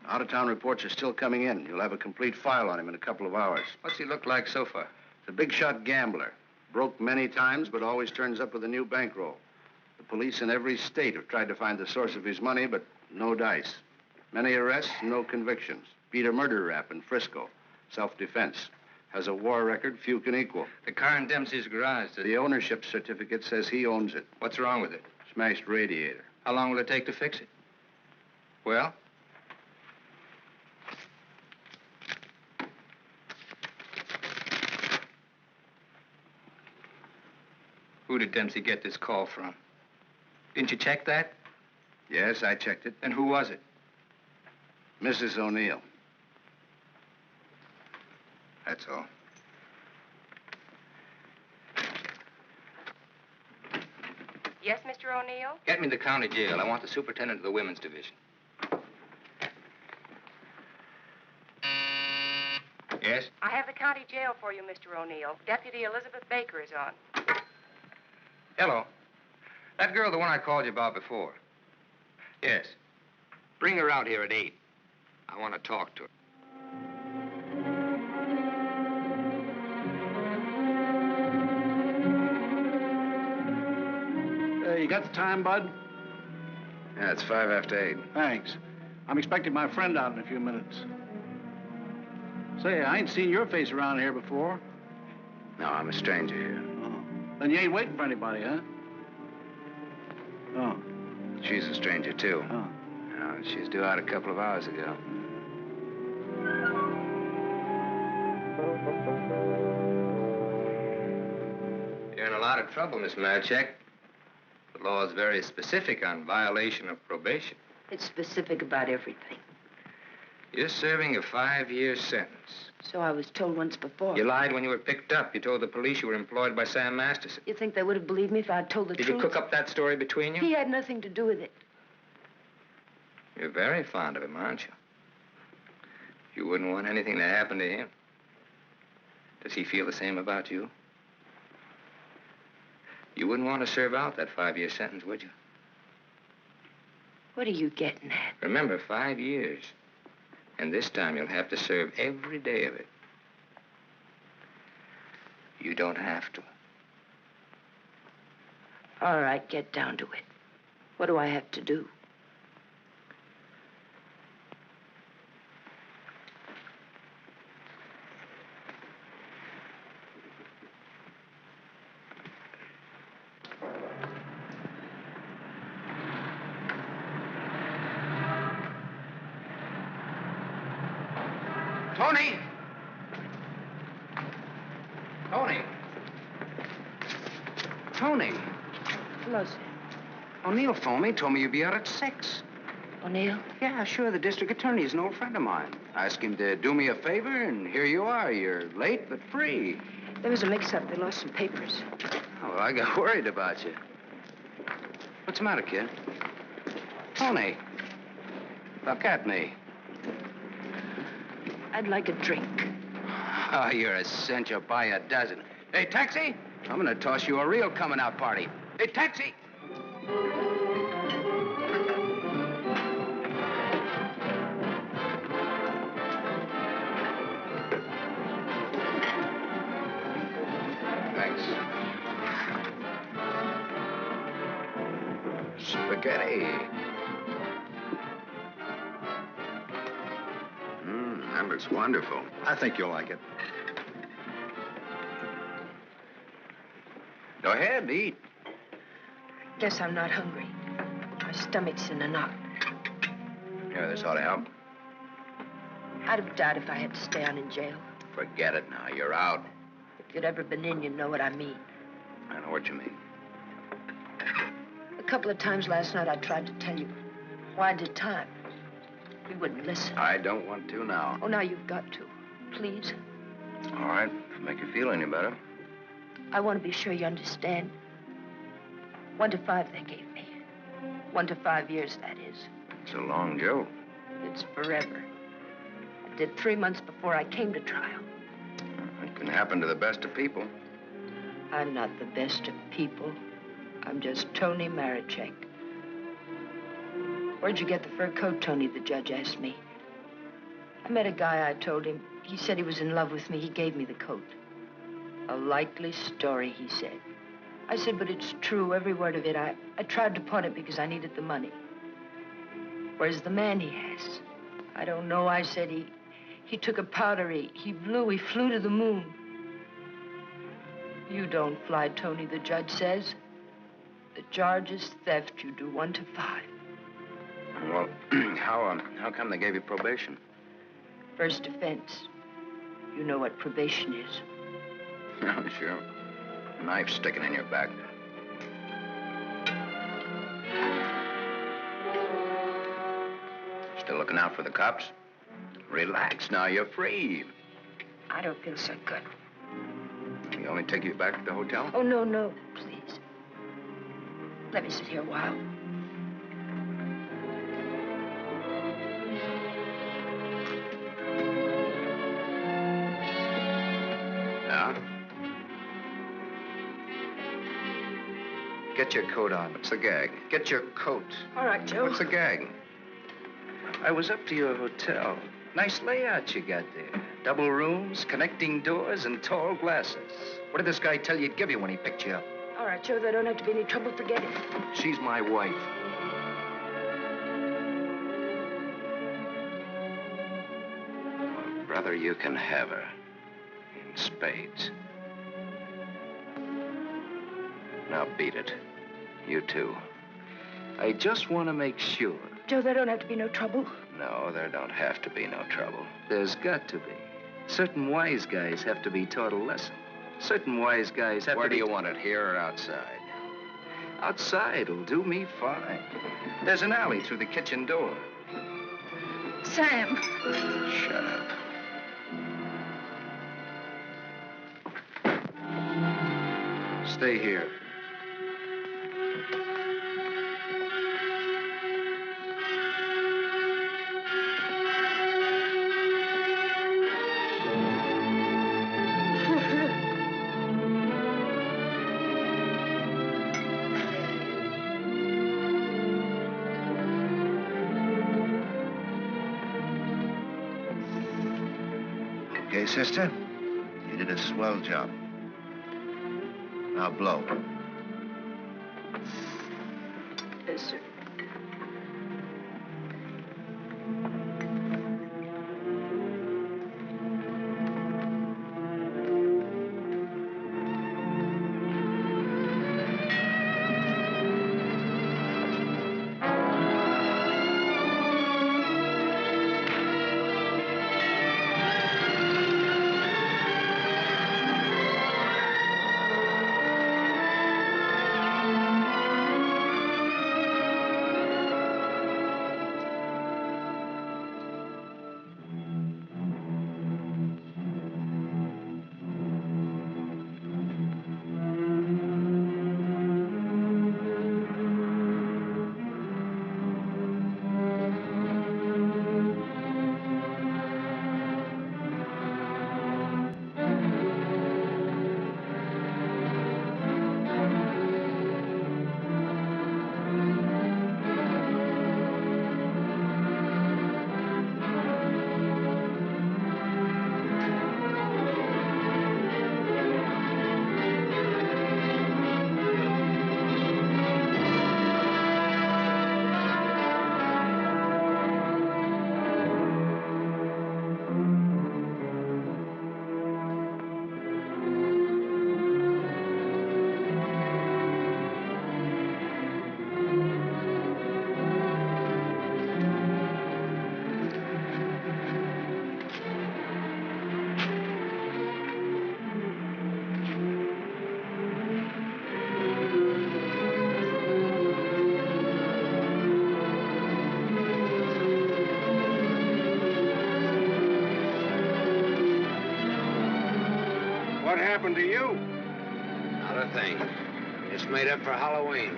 Out-of-town reports are still coming in. You'll have a complete file on him in a couple of hours. What's he look like so far? He's a big-shot gambler. Broke many times, but always turns up with a new bankroll. The police in every state have tried to find the source of his money, but no dice. Many arrests, no convictions. Beat a murder rap in Frisco. Self-defense. Has a war record few can equal. The car in Dempsey's garage. The ownership certificate says he owns it. What's wrong with it? Smashed radiator. How long will it take to fix it? Well? Who did Dempsey get this call from? Didn't you check that? Yes, I checked it. Then who was it? Mrs. O'Neill. That's all. Yes, Mr. O'Neill? Get me the county jail. I want the superintendent of the women's division. Yes? I have the county jail for you, Mr. O'Neill. Deputy Elizabeth Baker is on. Hello. That girl, the one I called you about before. Yes. Bring her out here at 8. I want to talk to her. You got the time, Bud? Yeah, it's 5 after 8. Thanks. I'm expecting my friend out in a few minutes. Say, I ain't seen your face around here before. No, I'm a stranger here. Oh. Then you ain't waiting for anybody, huh? Oh. She's a stranger, too. Oh. She's due out a couple of hours ago. You're in a lot of trouble, Miss Marchek. The law is very specific on violation of probation. It's specific about everything. You're serving a 5-year sentence. So I was told once before. You lied when you were picked up. You told the police you were employed by Sam Masterson. You think they would have believed me if I'd told the truth? Did you cook up that story between you? He had nothing to do with it. You're very fond of him, aren't you? You wouldn't want anything to happen to him. Does he feel the same about you? You wouldn't want to serve out that 5-year sentence, would you? What are you getting at? Remember, 5 years. And this time you'll have to serve every day of it. You don't have to. All right, get down to it. What do I have to do? Tony! Tony! Tony! Hello, sir. O'Neill phoned me, told me you'd be out at 6. O'Neill? Yeah, sure. The district attorney is an old friend of mine. I asked him to do me a favor, and here you are. You're late, but free. There was a mix-up. They lost some papers. Oh, well, I got worried about you. What's the matter, kid? Tony. Look at me. I'd like a drink. Oh, you're a cinch. You'll buy a dozen. Hey, taxi! I'm gonna toss you a real coming-out party. Hey, taxi! Thanks. Spaghetti. That looks wonderful. I think you'll like it. Go ahead, eat. Guess I'm not hungry. My stomach's in a knot. Here, this ought to help. I'd have died if I had to stay on in jail. Forget it now. You're out. If you'd ever been in, you'd know what I mean. I know what you mean. A couple of times last night I tried to tell you. Why did time? You wouldn't listen. I don't want to now. Oh, now you've got to. Please. All right, if it make you feel any better. I want to be sure you understand. 1 to 5 they gave me. 1 to 5 years, that is. It's a long joke. It's forever. I did 3 months before I came to trial. It can happen to the best of people. I'm not the best of people. I'm just Tony Marichek. Where'd you get the fur coat, Tony? The judge asked me. I met a guy, I told him. He said he was in love with me. He gave me the coat. A likely story, he said. I said, but it's true, every word of it. I tried to pawn it because I needed the money. Where's the man he has? I don't know, I said. He took a powder, he flew to the moon. You don't fly, Tony, the judge says. The charge is theft. You do 1 to 5. Well, how come they gave you probation? First offense. You know what probation is. Oh, sure. A knife sticking in your back. Still looking out for the cops? Relax now, you're free. I don't feel so good. You want me to take you back to the hotel? Oh, no, please. Let me sit here a while. Get your coat on. What's the gag? Get your coat. All right, Joe. What's the gag? I was up to your hotel. Nice layout you got there. Double rooms, connecting doors, and tall glasses. What did this guy tell you he'd give you when he picked you up? All right, Joe, there don't have to be any trouble. Forget it. She's my wife. Well, brother, you can have her. In spades. Now beat it. You too. I just want to make sure. Joe, there don't have to be no trouble. No, there don't have to be no trouble. There's got to be. Certain wise guys have to be taught a lesson. Certain wise guys have to be... Where do you want it, here or outside? Outside'll do me fine. There's an alley through the kitchen door. Sam. Shut up. Stay here. Okay, sister? You did a swell job. Now blow. Yes, sir. What happened to you? Not a thing. Just made up for Halloween.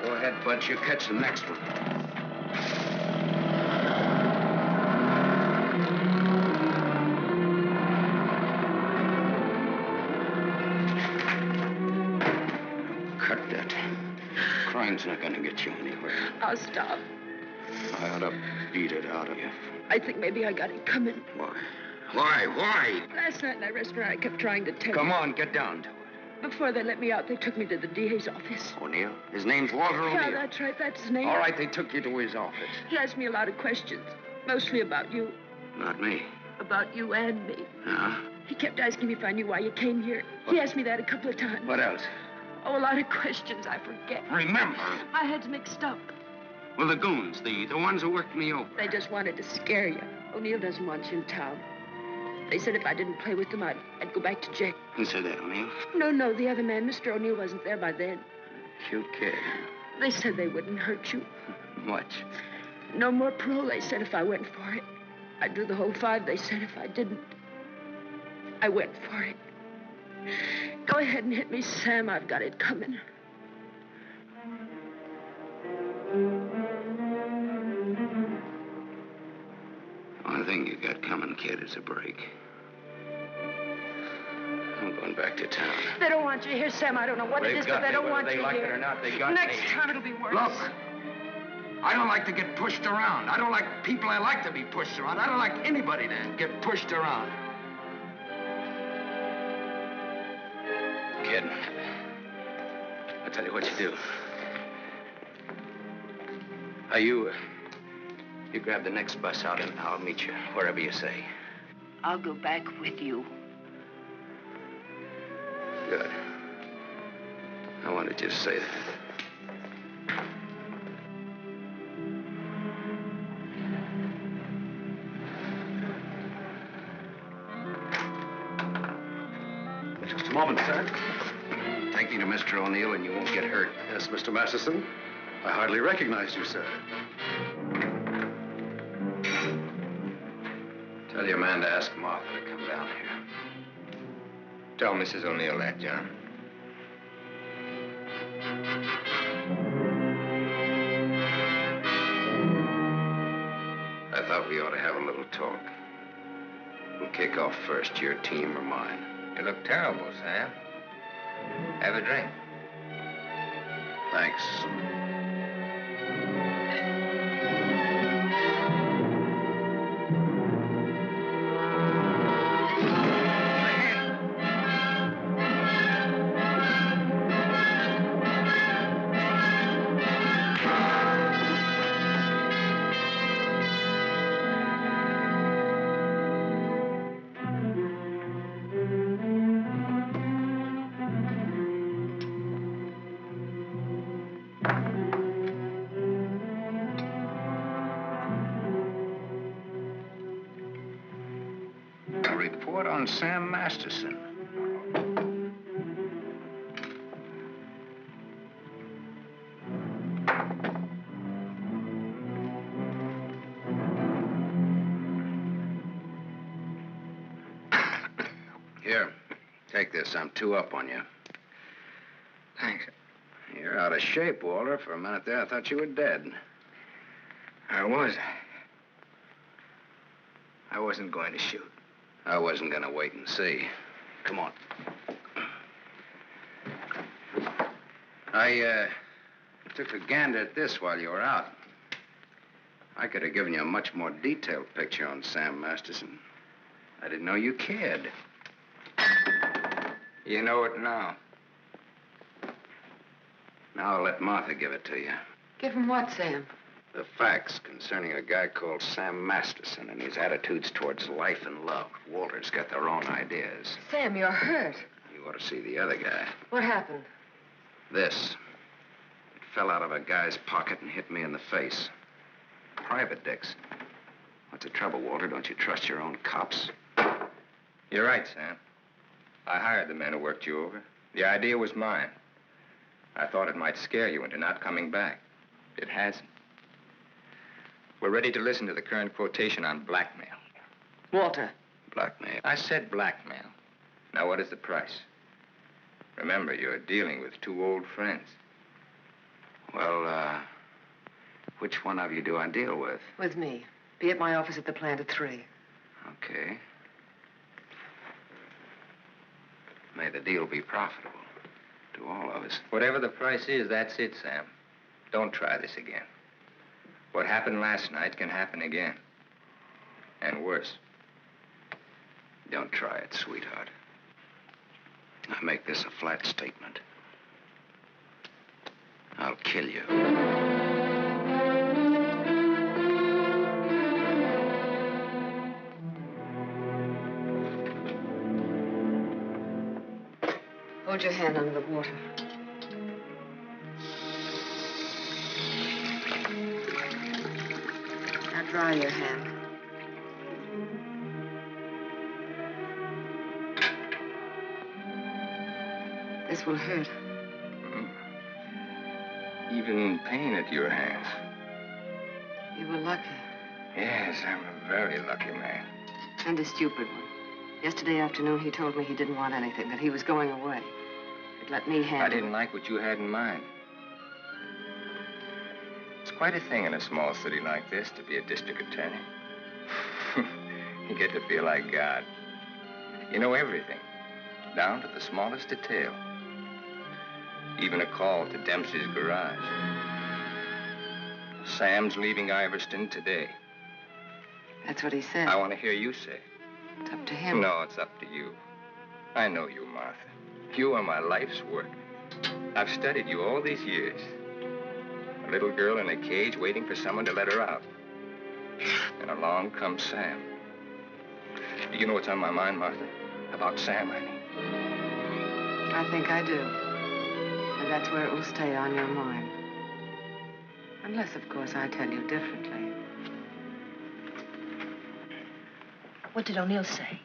Go ahead, Bud. You catch the next one. Cut that. Crime's not gonna get you anywhere. I'll stop. I ought to beat it out of you. I think maybe I got it coming. Why? Why? Last night in that restaurant, I kept trying to tell Come you. on, get down to it. Before they let me out, they took me to the DA's office. O'Neill? His name's Walter O'Neill. Yeah, that's right. That's his name. All right, they took you to his office. He asked me a lot of questions, mostly about you. Not me. About you and me. Huh? He kept asking me if I knew why you came here. He asked me that a couple of times. What else? Oh, a lot of questions I forget. Remember. My head's mixed up. Well, the goons, the ones who worked me over. They just wanted to scare you. O'Neill doesn't want you in town. They said if I didn't play with them, I'd go back to jail. Who said that, O'Neill? No, the other man, Mr. O'Neill, wasn't there by then. Cute kid. They said they wouldn't hurt you. Much. No more parole, they said, if I went for it. I'd do the whole 5, they said, if I didn't. I went for it. Go ahead and hit me, Sam. I've got it coming. One thing you got coming, kid, is a break. I'm going back to town. They don't want you here, Sam. I don't know what it is, but they don't want you here. Whether they like it or not, they got Next me. time it'll be worse. Look, I don't like to get pushed around. I don't like people I like to be pushed around. I don't like anybody to get pushed around. Kid, I'll tell you what you do. You grab the next bus out and I'll meet you wherever you say. I'll go back with you. Good. I wanted you to say that. Just a moment, sir. Take me to Mr. O'Neill and you won't get hurt. Yes, Mr. Masterson. I hardly recognize you, sir. Tell your man to ask Martha to come down here. Tell Mrs. O'Neill that, John. I thought we ought to have a little talk. We'll kick off first, your team or mine. You look terrible, Sam. Have a drink. Thanks. A report on Sam Masterson. Here, take this. I'm 2 up on you. Thanks. You're out of shape, Walter. For a minute there, I thought you were dead. I was. I wasn't going to shoot. I wasn't going to wait and see. Come on. I took a gander at this while you were out. I could have given you a much more detailed picture on Sam Masterson. I didn't know you cared. You know it now. Now I'll let Martha give it to you. Give him what, Sam? The facts concerning a guy called Sam Masterson and his attitudes towards life and love. Walter's got their own ideas. Sam, you're hurt. You ought to see the other guy. What happened? This. It fell out of a guy's pocket and hit me in the face. Private dicks. What's the trouble, Walter? Don't you trust your own cops? You're right, Sam. I hired the men who worked you over. The idea was mine. I thought it might scare you into not coming back. It hasn't. We're ready to listen to the current quotation on blackmail. Walter. Blackmail? I said blackmail. Now, what is the price? Remember, you're dealing with 2 old friends. Well, which one of you do I deal with? With me. Be at my office at the plant at 3. Okay. May the deal be profitable to all of us. Whatever the price is, that's it, Sam. Don't try this again. What happened last night can happen again. And worse. Don't try it, sweetheart. I make this a flat statement. I'll kill you. Hold your hand under the water. Now dry your hand. This will hurt. Even in pain at your hands. You were lucky. Yes, I'm a very lucky man. And a stupid one. Yesterday afternoon, he told me he didn't want anything, that he was going away. He'd let me handle it. I didn't like what you had in mind. It's quite a thing in a small city like this to be a district attorney. You get to feel like God. You know everything, down to the smallest detail. Even a call to Dempsey's garage. Sam's leaving Iverston today. That's what he said. I want to hear you say it. It's up to him. No, it's up to you. I know you, Martha. You are my life's work. I've studied you all these years. A little girl in a cage waiting for someone to let her out. And along comes Sam. Do you know what's on my mind, Martha? About Sam, I mean. I think I do. And that's where it will stay on your mind. Unless, of course, I tell you differently. What did O'Neill say?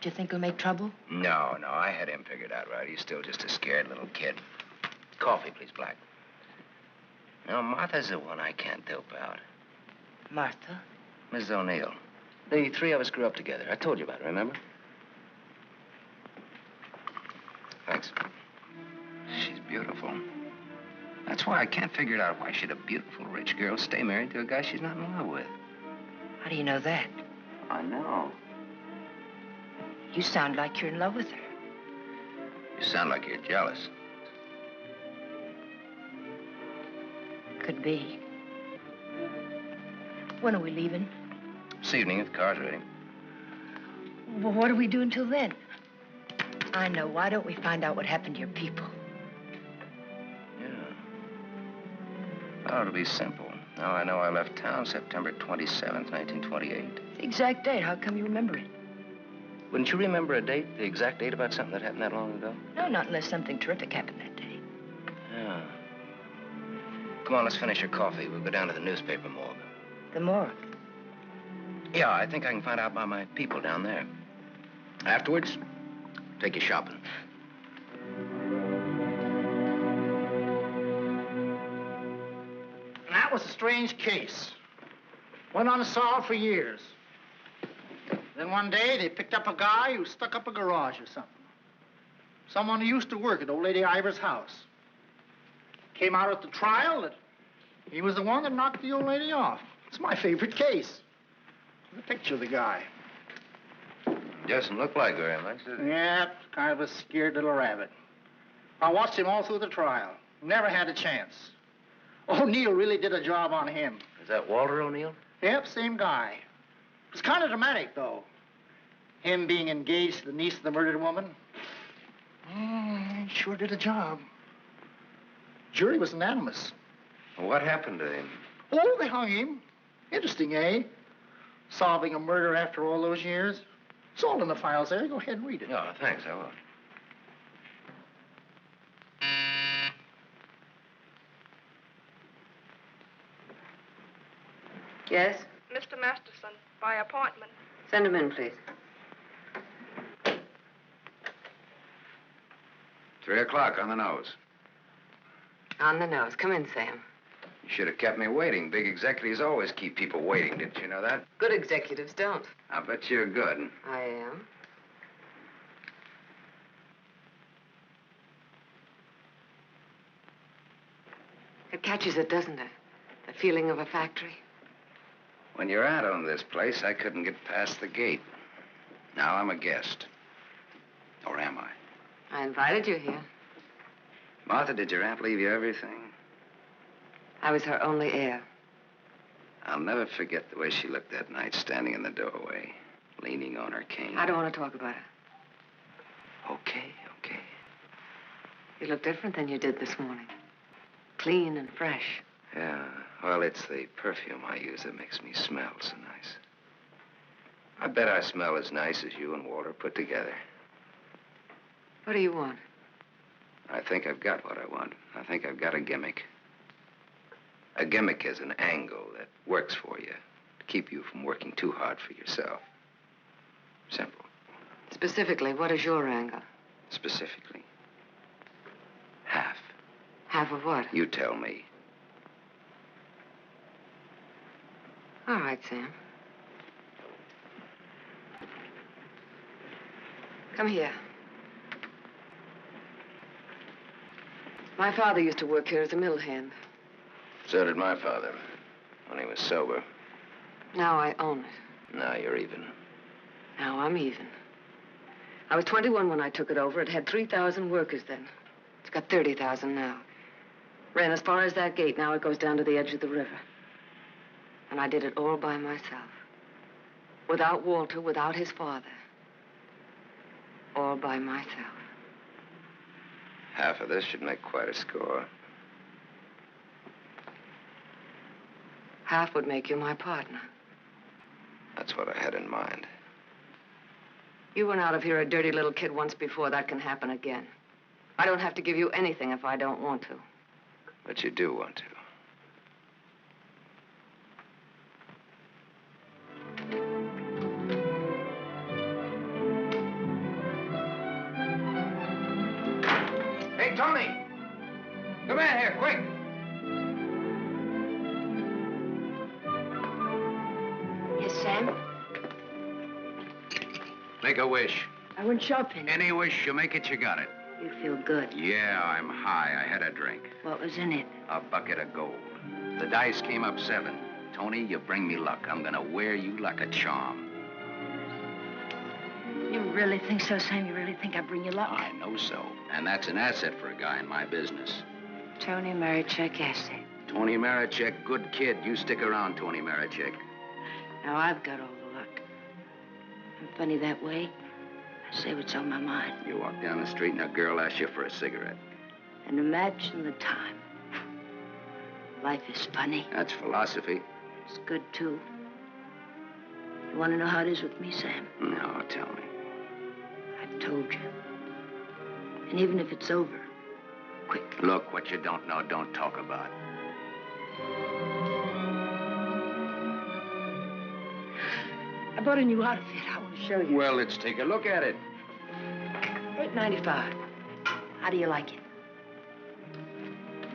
Do you think he'll make trouble? No, I had him figured out right. He's still just a scared little kid. Coffee, please, Black. No, Martha's the one I can't help out. Martha? Mrs. O'Neill. The three of us grew up together. I told you about it, remember? Thanks. She's beautiful. That's why I can't figure it out why should a beautiful rich girl stay married to a guy she's not in love with. How do you know that? I know. You sound like you're in love with her. You sound like you're jealous. Could be. When are we leaving? This evening, if the car's ready. Well, what do we do until then? I know. Why don't we find out what happened to your people? Yeah. Oh, it'll be simple. Now I know I left town September 27th, 1928. The exact date. How come you remember it? Wouldn't you remember a date, the exact date about something that happened that long ago? No, not unless something terrific happened that day. Yeah. Come on, let's finish your coffee. We'll go down to the newspaper morgue. The morgue? Yeah, I think I can find out about my people down there. Afterwards, take you shopping. That was a strange case. Went unsolved for years. Then one day, they picked up a guy who stuck up a garage or something. Someone who used to work at old lady Ivers' house. Came out at the trial that he was the one that knocked the old lady off. It's my favorite case. The picture of the guy. Doesn't look like very much, does it? Yeah, kind of a scared little rabbit. I watched him all through the trial. Never had a chance. O'Neill really did a job on him. Is that Walter O'Neill? Yep, same guy. It was kind of dramatic, though. Him being engaged to the niece of the murdered woman. He sure did a job. Jury was unanimous. What happened to him? Oh, they hung him. Interesting, eh? Solving a murder after all those years. It's all in the files there. Go ahead and read it. Oh, thanks, I will. Yes? Mr. Masterson, by appointment. Send him in, please. 3 o'clock on the nose. On the nose. Come in, Sam. You should have kept me waiting. Big executives always keep people waiting. Didn't you know that? Good executives don't. I bet you're good. I am. It catches it, doesn't it? The feeling of a factory. When you're out on this place, I couldn't get past the gate. Now I'm a guest. Or am I? I invited you here. Martha, did your aunt leave you everything? I was her only heir. I'll never forget the way she looked that night, standing in the doorway, leaning on her cane. I don't want to talk about it. Okay. You look different than you did this morning. Clean and fresh. Yeah, well, it's the perfume I use that makes me smell so nice. I bet I smell as nice as you and Walter put together. What do you want? I think I've got what I want. I think I've got a gimmick. A gimmick is an angle that works for you to keep you from working too hard for yourself. Simple. Specifically, what is your angle? Specifically, half. Half of what? You tell me. All right, Sam. Come here. My father used to work here as a mill hand. So did my father, when he was sober. Now I own it. Now you're even. Now I'm even. I was 21 when I took it over. It had 3,000 workers then. It's got 30,000 now. Ran as far as that gate. Now it goes down to the edge of the river. And I did it all by myself. Without Walter, without his father. All by myself. Half of this should make quite a score. Half would make you my partner. That's what I had in mind. You went out of here a dirty little kid once before. That can happen again. I don't have to give you anything if I don't want to. But you do want to. Hey, Tony! Come in here, quick! Make a wish. I went shopping. Any wish, you make it, you got it. You feel good. Yeah, I'm high. I had a drink. What was in it? A bucket of gold. The dice came up 7. Tony, you bring me luck. I'm gonna wear you like a charm. You really think so, Sam? You really think I bring you luck? I know so. And that's an asset for a guy in my business. Tony Marichek asset. Tony Marichek, good kid. You stick around, Tony Marichek. Now I've got all the luck. I'm funny that way. I say what's on my mind. You walk down the street and a girl asks you for a cigarette. And imagine the time. Life is funny. That's philosophy. It's good, too. You want to know how it is with me, Sam? No, tell me. I've told you. And even if it's over, quick. Look, what you don't know, don't talk about. I bought a new outfit. I want to show you. Well, let's take a look at it. $8.95. How do you like it?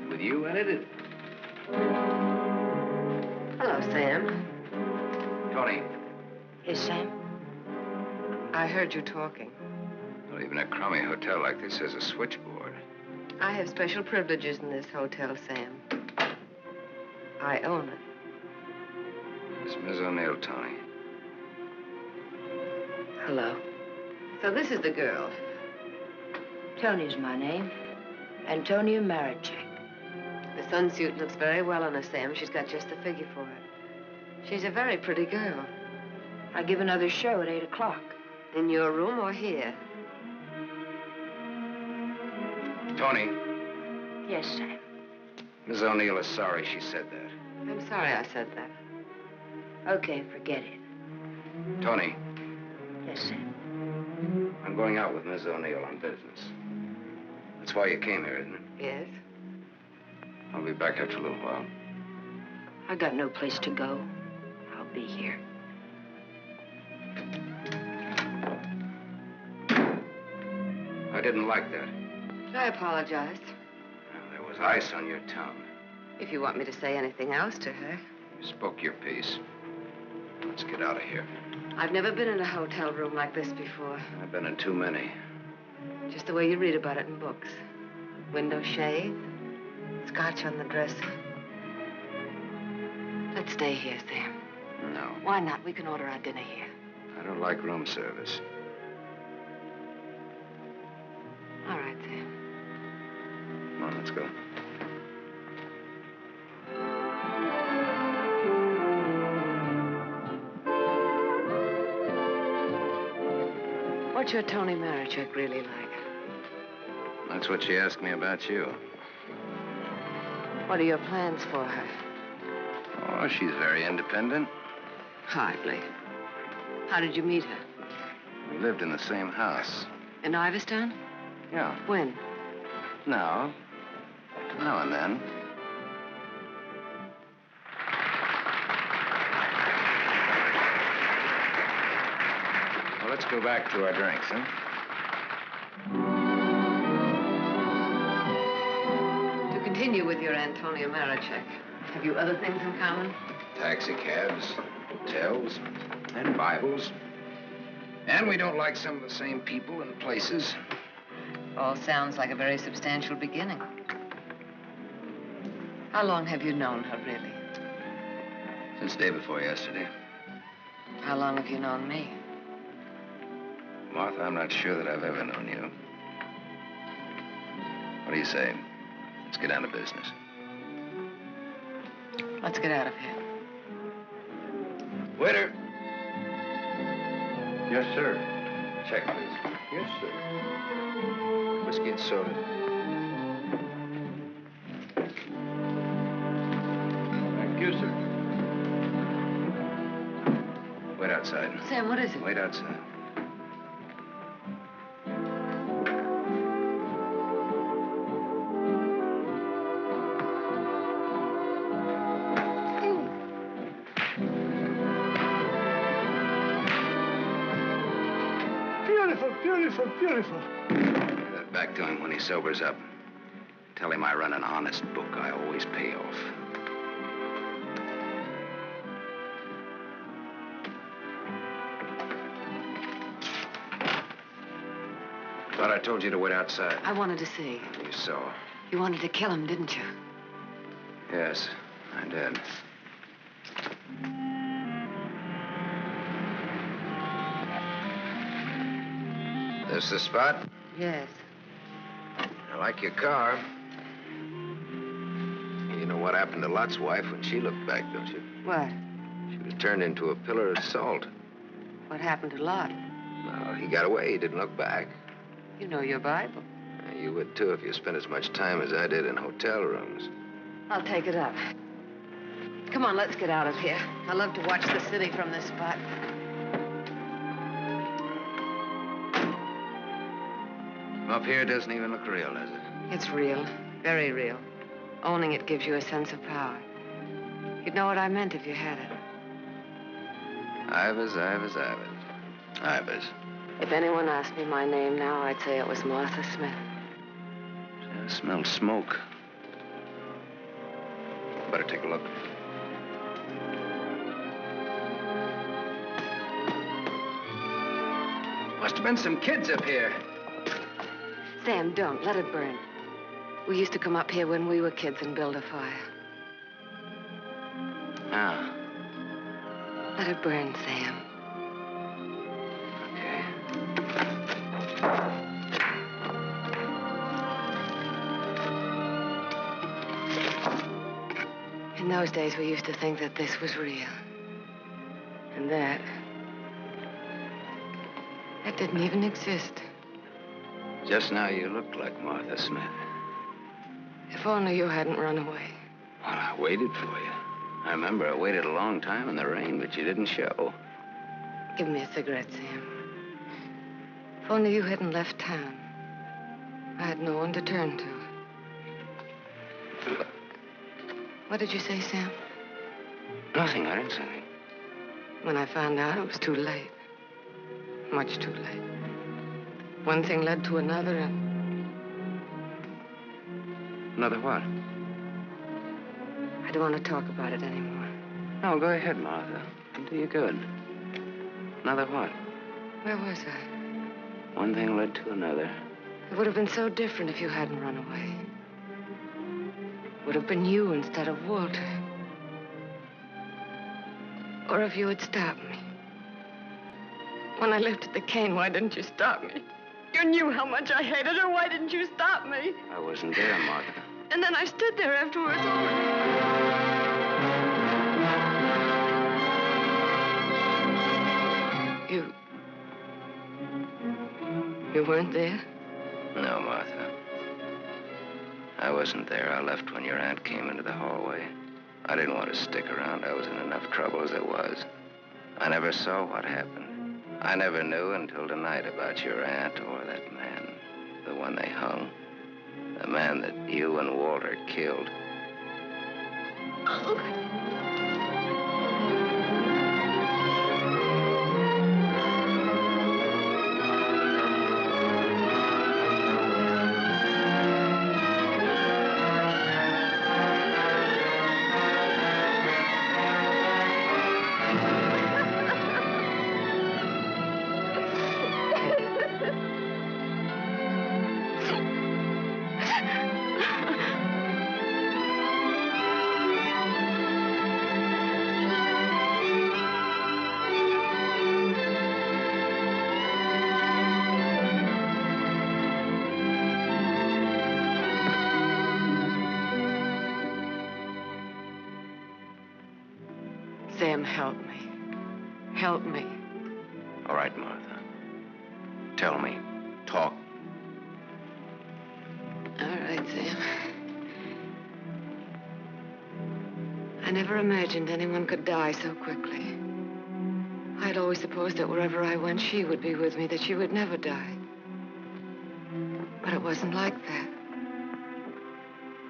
With you in it? Hello, Sam. Tony. Yes, Sam? I heard you talking. Well, even a crummy hotel like this has a switchboard. I have special privileges in this hotel, Sam. I own it. It's Miss O'Neill, Tony. Hello. So this is the girl. Tony's my name. Antonia Marichek. The sunsuit looks very well on her, Sam. She's got just the figure for it. She's a very pretty girl. I give another show at 8 o'clock. In your room or here? Tony. Yes, Sam. Miss O'Neill is sorry she said that. I'm sorry I said that. Okay, forget it. Tony. Yes, Sam. I'm going out with Miss O'Neill on business. That's why you came here, isn't it? Yes. I'll be back after a little while. I got no place to go. I'll be here. I didn't like that. I apologize. There was ice on your tongue. If you want me to say anything else to her. You spoke your piece. Let's get out of here. I've never been in a hotel room like this before. I've been in too many. Just the way you read about it in books. Window shade, scotch on the dresser. Let's stay here, Sam. No. Why not? We can order our dinner here. I don't like room service. All right, Sam. Come on, let's go. What's your Tony Marichek really like? That's what she asked me about you. What are your plans for her? Oh, she's very independent. Hardly. How did you meet her? We lived in the same house. In Iverstown? Yeah. When? Now and then. Well, let's go back to our drinks, huh? To continue with your Antonia Marichek, have you other things in common? Taxi cabs, hotels, and Bibles. And we don't like some of the same people and places. All sounds like a very substantial beginning. How long have you known her, really? Since day before yesterday. How long have you known me? Martha, I'm not sure that I've ever known you. What do you say? Let's get down to business. Let's get out of here. Waiter. Yes, sir. Check, please. Yes, sir. Whiskey and soda. Thank you, sir. Wait outside. Sam, what is it? Wait outside. Beautiful, beautiful. Give that back to him when he sobers up. Tell him I run an honest book. I always pay off. Thought I told you to wait outside. I wanted to see. You saw. You wanted to kill him, didn't you? Yes, I did. This the spot? Yes. I like your car. You know what happened to Lot's wife when she looked back, don't you? What? She was turned into a pillar of salt. What happened to Lot? Well, he got away. He didn't look back. You know your Bible. You would, too, if you spent as much time as I did in hotel rooms. I'll take it up. Come on, let's get out of here. I love to watch the city from this spot. Up here doesn't even look real, does it? It's real. Very real. Owning it gives you a sense of power. You'd know what I meant if you had it. Ivers. Ivers. If anyone asked me my name now, I'd say it was Martha Smith. I smell smoke. Better take a look. Must have been some kids up here. Sam, don't. Let it burn. We used to come up here when we were kids and build a fire. Now. Let it burn, Sam. Okay. In those days, we used to think that this was real. And that didn't even exist. Just now you looked like Martha Smith. If only you hadn't run away. Well, I waited for you. I remember I waited a long time in the rain, but you didn't show. Give me a cigarette, Sam. If only you hadn't left town. I had no one to turn to. What did you say, Sam? Nothing. I didn't say anything. When I found out, it was too late. Much too late. One thing led to another, and... Another what? I don't want to talk about it anymore. No, go ahead, Martha. It'll do you good. Another what? Where was I? One thing led to another. It would have been so different if you hadn't run away. It would have been you instead of Walter. Or if you had stopped me. When I lifted the cane, why didn't you stop me? You knew how much I hated her. Why didn't you stop me? I wasn't there, Martha. And then I stood there afterwards. You weren't there? No, Martha. I wasn't there. I left when your aunt came into the hallway. I didn't want to stick around. I was in enough trouble as it was. I never saw what happened. I never knew until tonight about your aunt or that man, the one they hung. The man that you and Walter killed. Sam, help me. Help me. All right, Martha. Tell me. Talk. All right, Sam. I never imagined anyone could die so quickly. I'd always supposed that wherever I went, she would be with me, that she would never die. But it wasn't like that.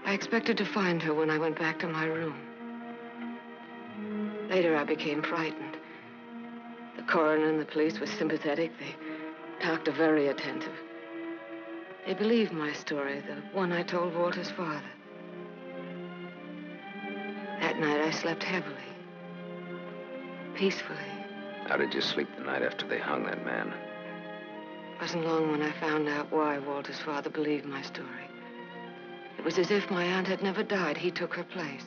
I expected to find her when I went back to my room. Later, I became frightened. The coroner and the police were sympathetic. They talked very attentive. They believed my story, the one I told Walter's father. That night, I slept heavily, peacefully. How did you sleep the night after they hung that man? It wasn't long when I found out why Walter's father believed my story. It was as if my aunt had never died. He took her place.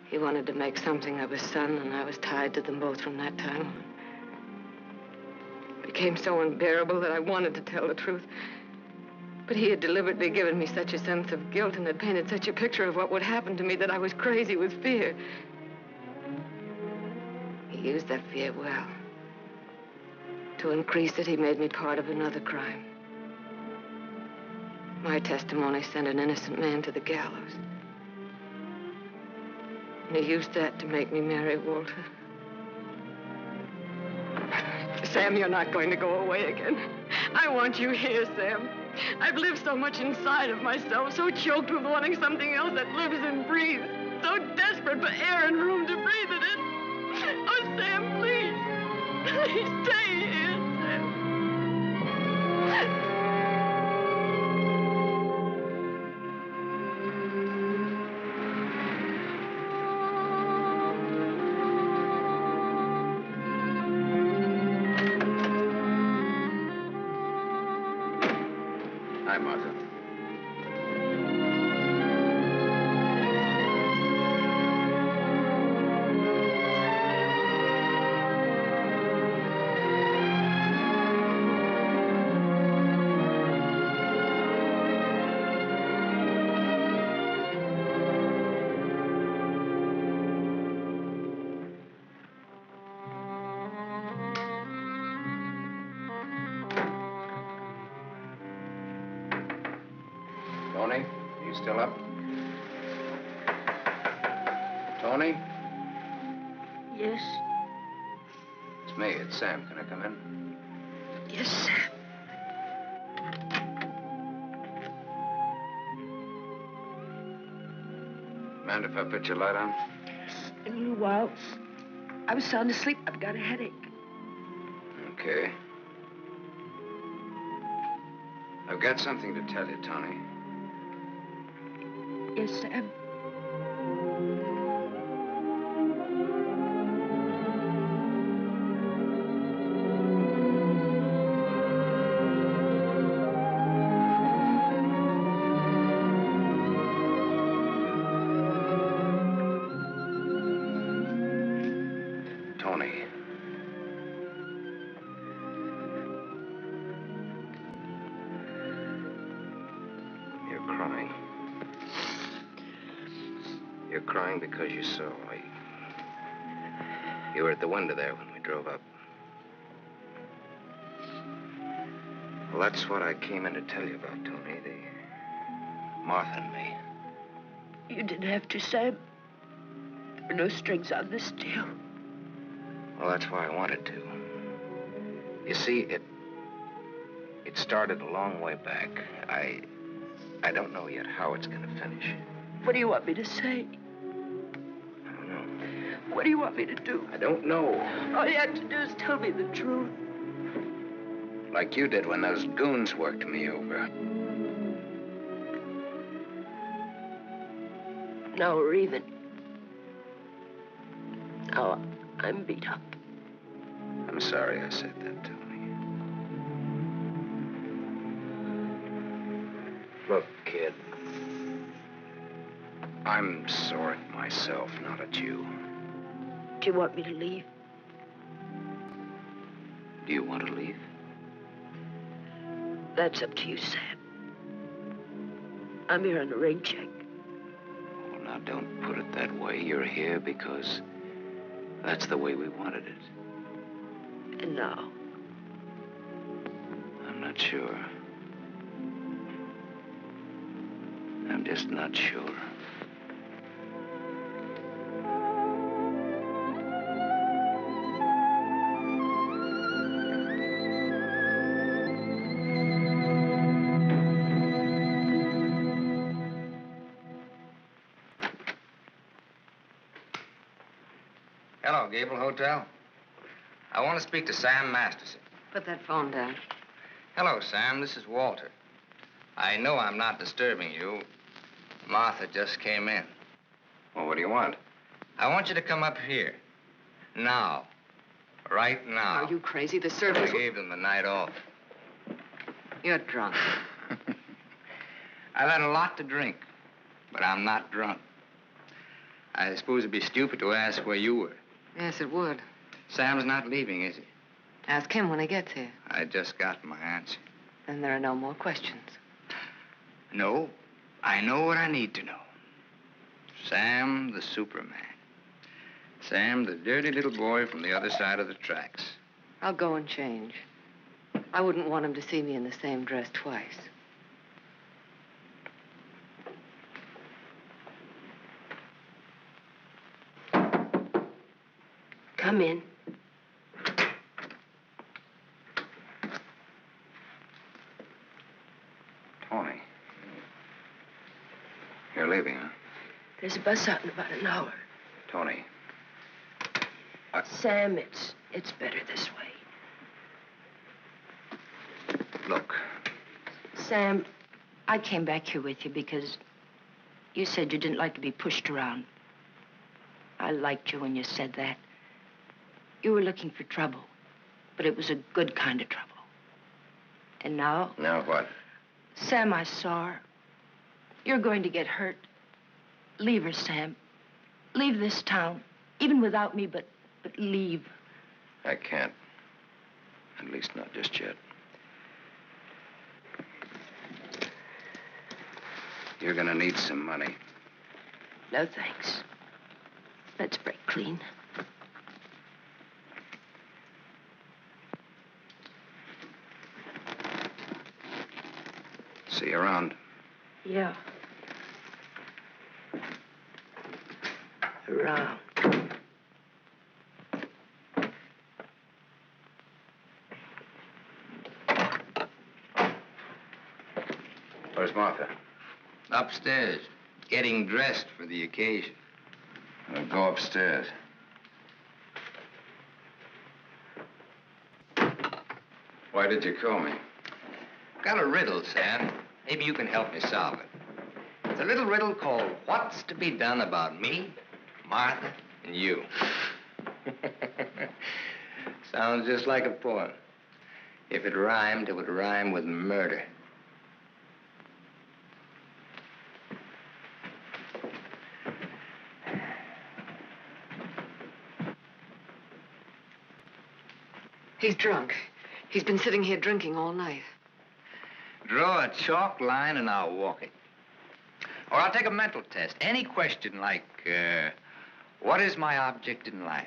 He wanted to make something of his son, and I was tied to them both from that time on. It became so unbearable that I wanted to tell the truth. But he had deliberately given me such a sense of guilt and had painted such a picture of what would happen to me that I was crazy with fear. He used that fear well. To increase it, he made me part of another crime. My testimony sent an innocent man to the gallows. And he used that to make me marry Walter. Sam, you're not going to go away again. I want you here, Sam. I've lived so much inside of myself, so choked with wanting something else that lives and breathes, so desperate for air and room to breathe it in. Oh, Sam, please. Please stay here, Sam. Hi, Martha. Tony, you still up? Tony? Yes? It's me. It's Sam. Can I come in? Yes, Sam. Mind if I put your light on? In a little while. I was sound asleep. I've got a headache. Okay. I've got something to tell you, Tony. Yes, Sam. Tony. You're crying. You're crying because you saw me. You were at the window there when we drove up. Well, that's what I came in to tell you about, Tony. The Martha and me. You didn't have to, Sam. There were no strings on this deal. Well, that's why I wanted to. You see, it started a long way back. I don't know yet how it's going to finish. What do you want me to say? I don't know. What do you want me to do? I don't know. All you have to do is tell me the truth. Like you did when those goons worked me over. Now we're even. Now I'm beat up. I'm sorry I said that, Tony. Look, kid. I'm sore at myself, not at you. Do you want me to leave? Do you want to leave? That's up to you, Sam. I'm here on a rain check. Well, now, don't put it that way. You're here because that's the way we wanted it. And now? I'm not sure. I'm just not sure. Hello, Gable Hotel. I want to speak to Sam Masterson. Put that phone down. Hello, Sam. This is Walter. I know I'm not disturbing you. Martha just came in. Well, what do you want? I want you to come up here. Now. Right now. Are you crazy? The I servants... gave them the night off. You're drunk. I've had a lot to drink, but I'm not drunk. I suppose it'd be stupid to ask where you were. Yes, it would. Sam's not leaving, is he? Ask him when he gets here. I just got my answer. Then there are no more questions. No, I know what I need to know. Sam, the Superman. Sam, the dirty little boy from the other side of the tracks. I'll go and change. I wouldn't want him to see me in the same dress twice. Come in. Tony. You're leaving, huh? There's a bus out in about an hour. Tony. Sam, it's better this way. Look. Sam, I came back here with you because you said you didn't like to be pushed around. I liked you when you said that. You were looking for trouble, but it was a good kind of trouble. And now... Now what? Sam, I saw her. You're going to get hurt. Leave her, Sam. Leave this town. Even without me, but leave. I can't. At least not just yet. You're gonna need some money. No, thanks. Let's break clean. See you around. Yeah. Around. Where's Martha? Upstairs, getting dressed for the occasion. Well, go upstairs. Why did you call me? Got a riddle, Sam. Maybe you can help me solve it. It's a little riddle called What's to Be Done About Me, Martha, and You. Sounds just like a poem. If it rhymed, it would rhyme with murder. He's drunk. He's been sitting here drinking all night. Draw a chalk line and I'll walk it. Or I'll take a mental test. Any question like, what is my object in life?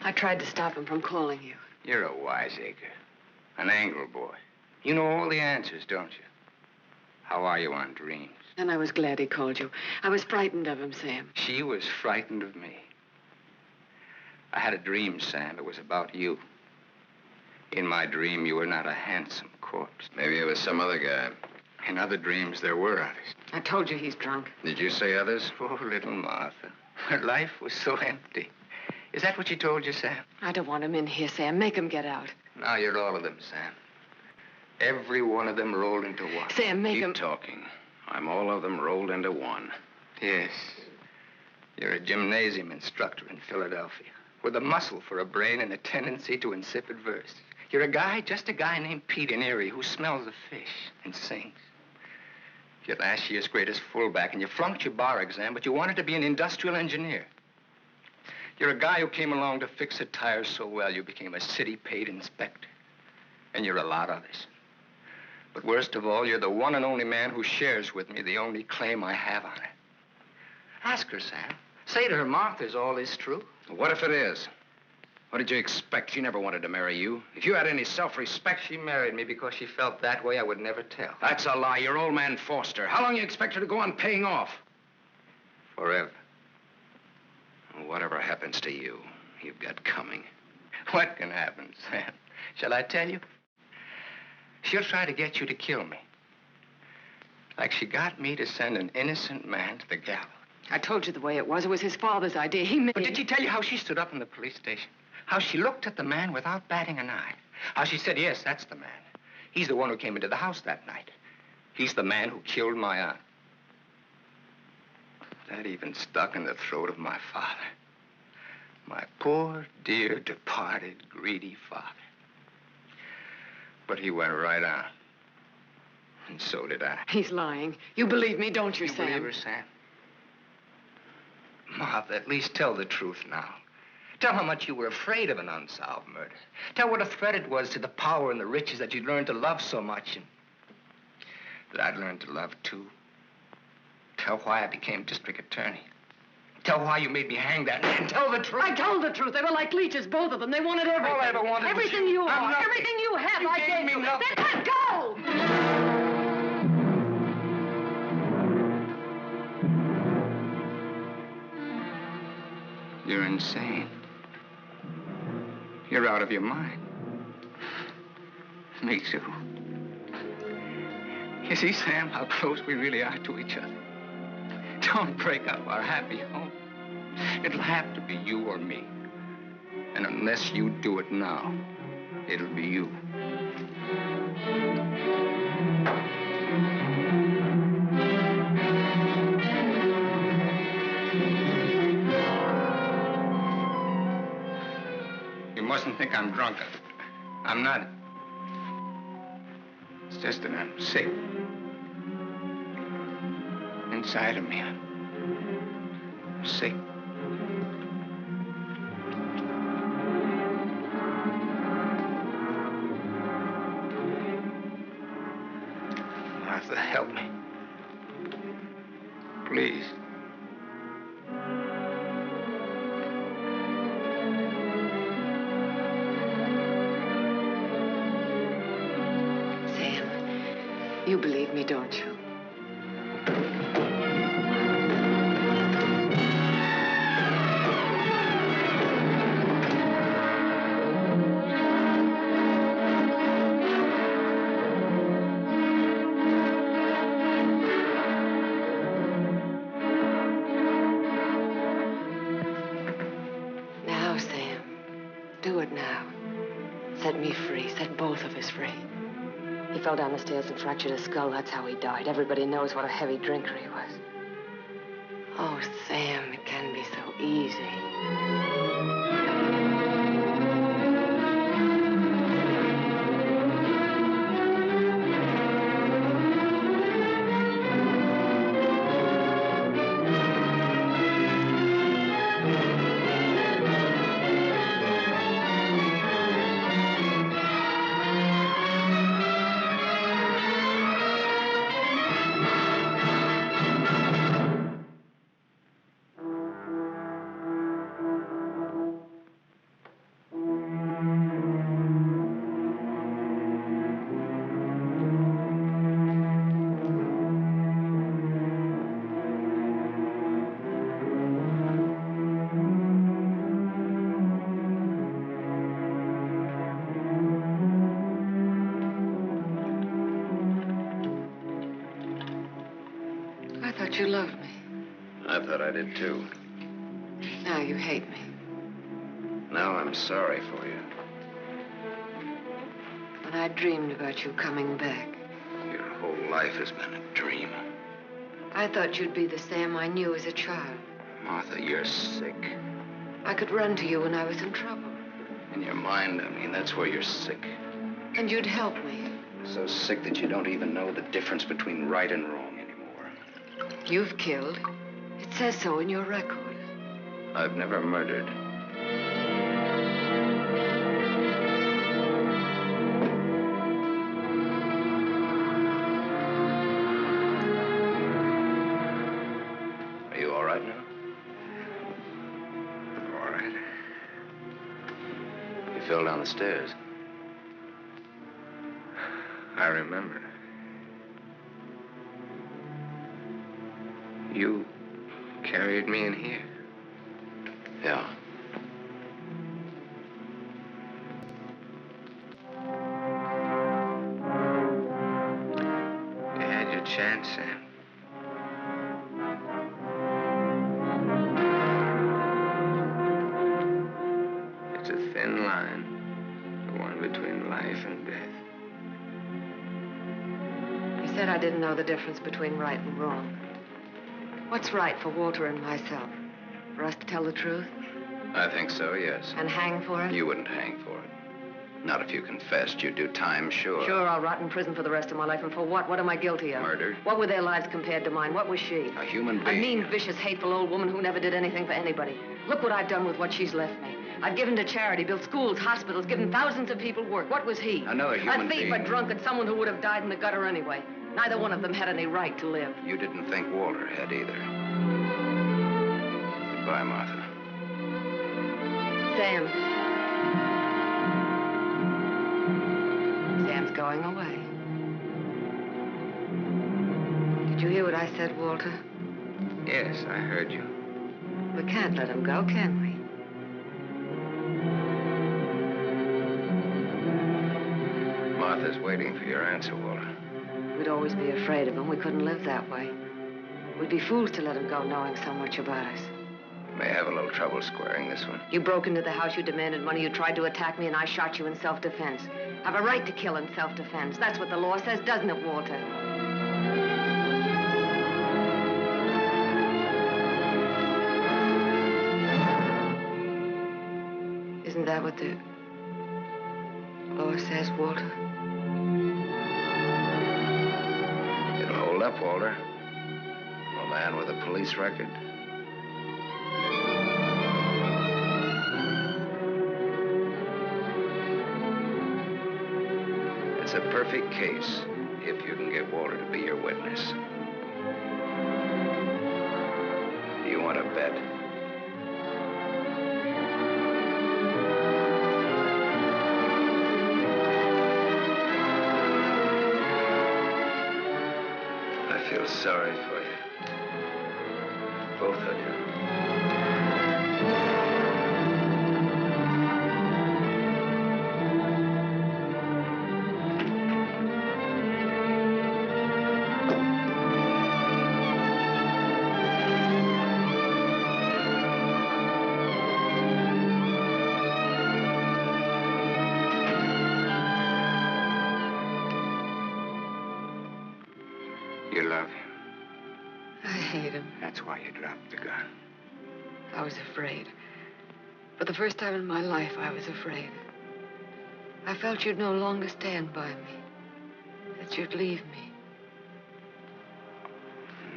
I tried to stop him from calling you. You're a wiseacre. An angle boy. You know all the answers, don't you? How are you on dreams? And I was glad he called you. I was frightened of him, Sam. She was frightened of me. I had a dream, Sam. It was about you. In my dream, you were not a handsome corpse. Maybe it was some other guy. In other dreams, there were others. I told you he's drunk. Did you say others? Oh, little Martha. Her life was so empty. Is that what you told you, Sam? I don't want him in here, Sam. Make him get out. Now you're all of them, Sam. Every one of them rolled into one. Sam, make him... Keep talking. I'm all of them rolled into one. Yes. You're a gymnasium instructor in Philadelphia with a muscle for a brain and a tendency to insipid verse. You're a guy, just a guy named Pete in Erie who smells the fish and sings. You're last year's greatest fullback, and you flunked your bar exam, but you wanted to be an industrial engineer. You're a guy who came along to fix a tire so well you became a city-paid inspector. And you're a lot others. But worst of all, you're the one and only man who shares with me the only claim I have on her. Ask her, Sam. Say to her, Martha, is all this true? What if it is? What did you expect? She never wanted to marry you. If you had any self-respect... She married me because she felt that way I would never tell. That's a lie. Your old man forced her. How long you expect her to go on paying off? Forever. Whatever happens to you, you've got coming. What can happen, Sam? Shall I tell you? She'll try to get you to kill me. Like she got me to send an innocent man to the gallows. I told you the way it was. It was his father's idea. He made... But did she tell you how she stood up in the police station? How she looked at the man without batting an eye? How she said, yes, that's the man. He's the one who came into the house that night. He's the man who killed my aunt. That even stuck in the throat of my father. My poor, dear, departed, greedy father. But he went right on. And so did I. He's lying. You believe me, don't you, You Sam? believe her, Sam? Martha, at least tell the truth now. Tell how much you were afraid of an unsolved murder. Tell what a threat it was to the power and the riches that you'd learned to love so much and that I'd learned to love too. Tell why I became district attorney. Tell why you made me hang that man. Tell the truth. I told the truth. They were like leeches, both of them. They wanted everything. All I ever wanted was everything you. you I'm are, nothing. everything you have, You I gave gave me you. nothing. Then let go! You're insane. You're out of your mind. Me too. You see, Sam, how close we really are to each other. Don't break up our happy home. It'll have to be you or me. And unless you do it now, it'll be you. You mustn't think I'm drunk. I'm not. It's just that I'm sick. Inside of me, I'm sick. Martha, help me. Please. Sam, you believe me, don't you? Now, Sam, do it now. Set me free. Set both of us free. He fell down the stairs and fractured his skull. That's how he died. Everybody knows what a heavy drinker he was. Oh, Sam, it can be so easy. I thought you loved me. I thought I did too. Now you hate me. Now I'm sorry for you. When I dreamed about you coming back, Your whole life has been a dream. I thought you'd be the Sam I knew as a child. Martha, you're sick. I could run to you when I was in trouble. In your mind, I mean, that's where you're sick. And you'd help me. So sick that you don't even know the difference between right and wrong anymore. You've killed. It says so in your record. I've never murdered. Are you all right now? All right. You fell down the stairs. I remember. You carried me in here. Yeah. You had your chance, Sam. It's a thin line, the one between life and death. He said I didn't know the difference between right and wrong. What's right for Walter and myself? For us to tell the truth? I think so, yes. And hang for it? You wouldn't hang for it. Not if you confessed. You'd do time, sure. Sure, I'll rot in prison for the rest of my life. And for what? What am I guilty of? Murder. What were their lives compared to mine? What was she? A human A being. mean, vicious, hateful old woman who never did anything for anybody. Look what I've done with what she's left me. I've given to charity, built schools, hospitals, given thousands of people work. What was he? Another human being. A thief, a drunkard, someone who would have died in the gutter anyway. Neither one of them had any right to live. You didn't think Walter had either. Goodbye, Martha. Sam. Sam's going away. Did you hear what I said, Walter? Yes, I heard you. We can't let him go, can we? Martha's waiting for your answer, Walter. We'd always be afraid of him. We couldn't live that way. We'd be fools to let him go knowing so much about us. May have a little trouble squaring this one. You broke into the house, you demanded money, you tried to attack me, and I shot you in self-defense. Have a right to kill in self-defense. That's what the law says, doesn't it, Walter? Isn't that what the law says, Walter? It'll hold up, Walter. A man with a police record. It's a perfect case if you can get Walter to be your witness. Do you want to bet? I feel sorry for you. Both of you. You love him. I hate him. That's why you dropped the gun. I was afraid. For the first time in my life, I was afraid. I felt you'd no longer stand by me. That you'd leave me.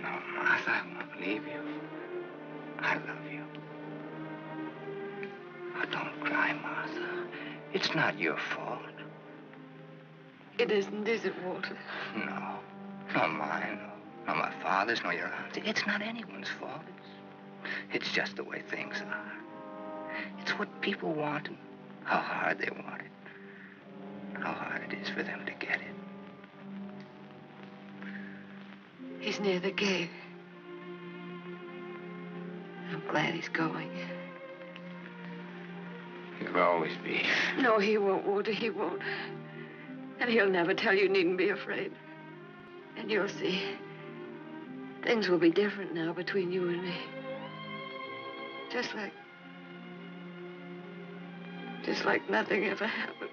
No, Martha, I won't leave you. I love you. Oh, don't cry, Martha. It's not your fault. It isn't, is it, Walter? No. Nor mine, nor my father's, nor your aunt's. It's not anyone's fault. It's just the way things are. It's what people want and how hard they want it. How hard it is for them to get it. He's near the gate. I'm glad he's going. You'll always be. No, he won't, Walter, he won't. And he'll never tell you needn't be afraid. And you'll see. Things will be different now between you and me. Just like nothing ever happened.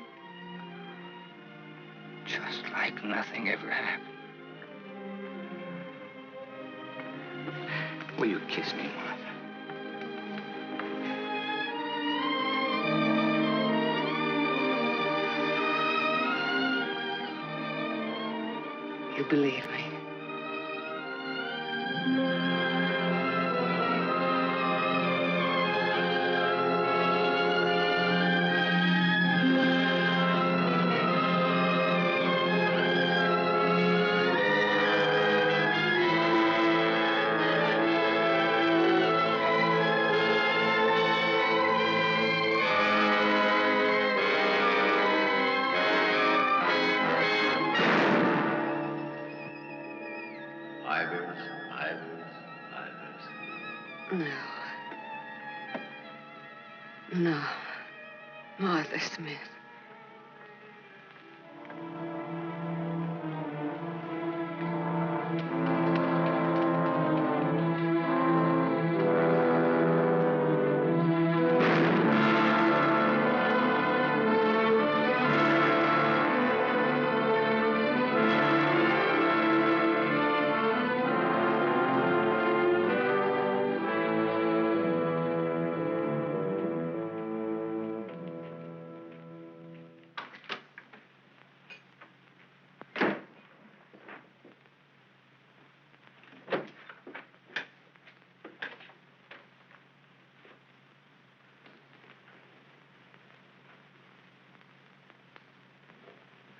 Just like nothing ever happened. Will you kiss me, Martha? You believe me. No. Martha Smith.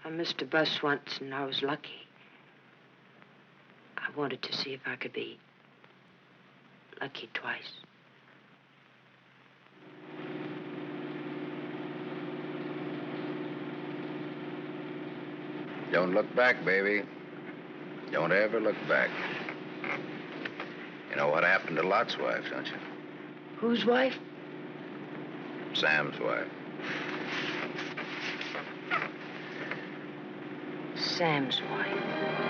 I missed a bus once and I was lucky. I wanted to see if I could be lucky twice. Don't look back, baby. Don't ever look back. You know what happened to Lot's wife, don't you? Whose wife? Sam's wife. Sam's wife.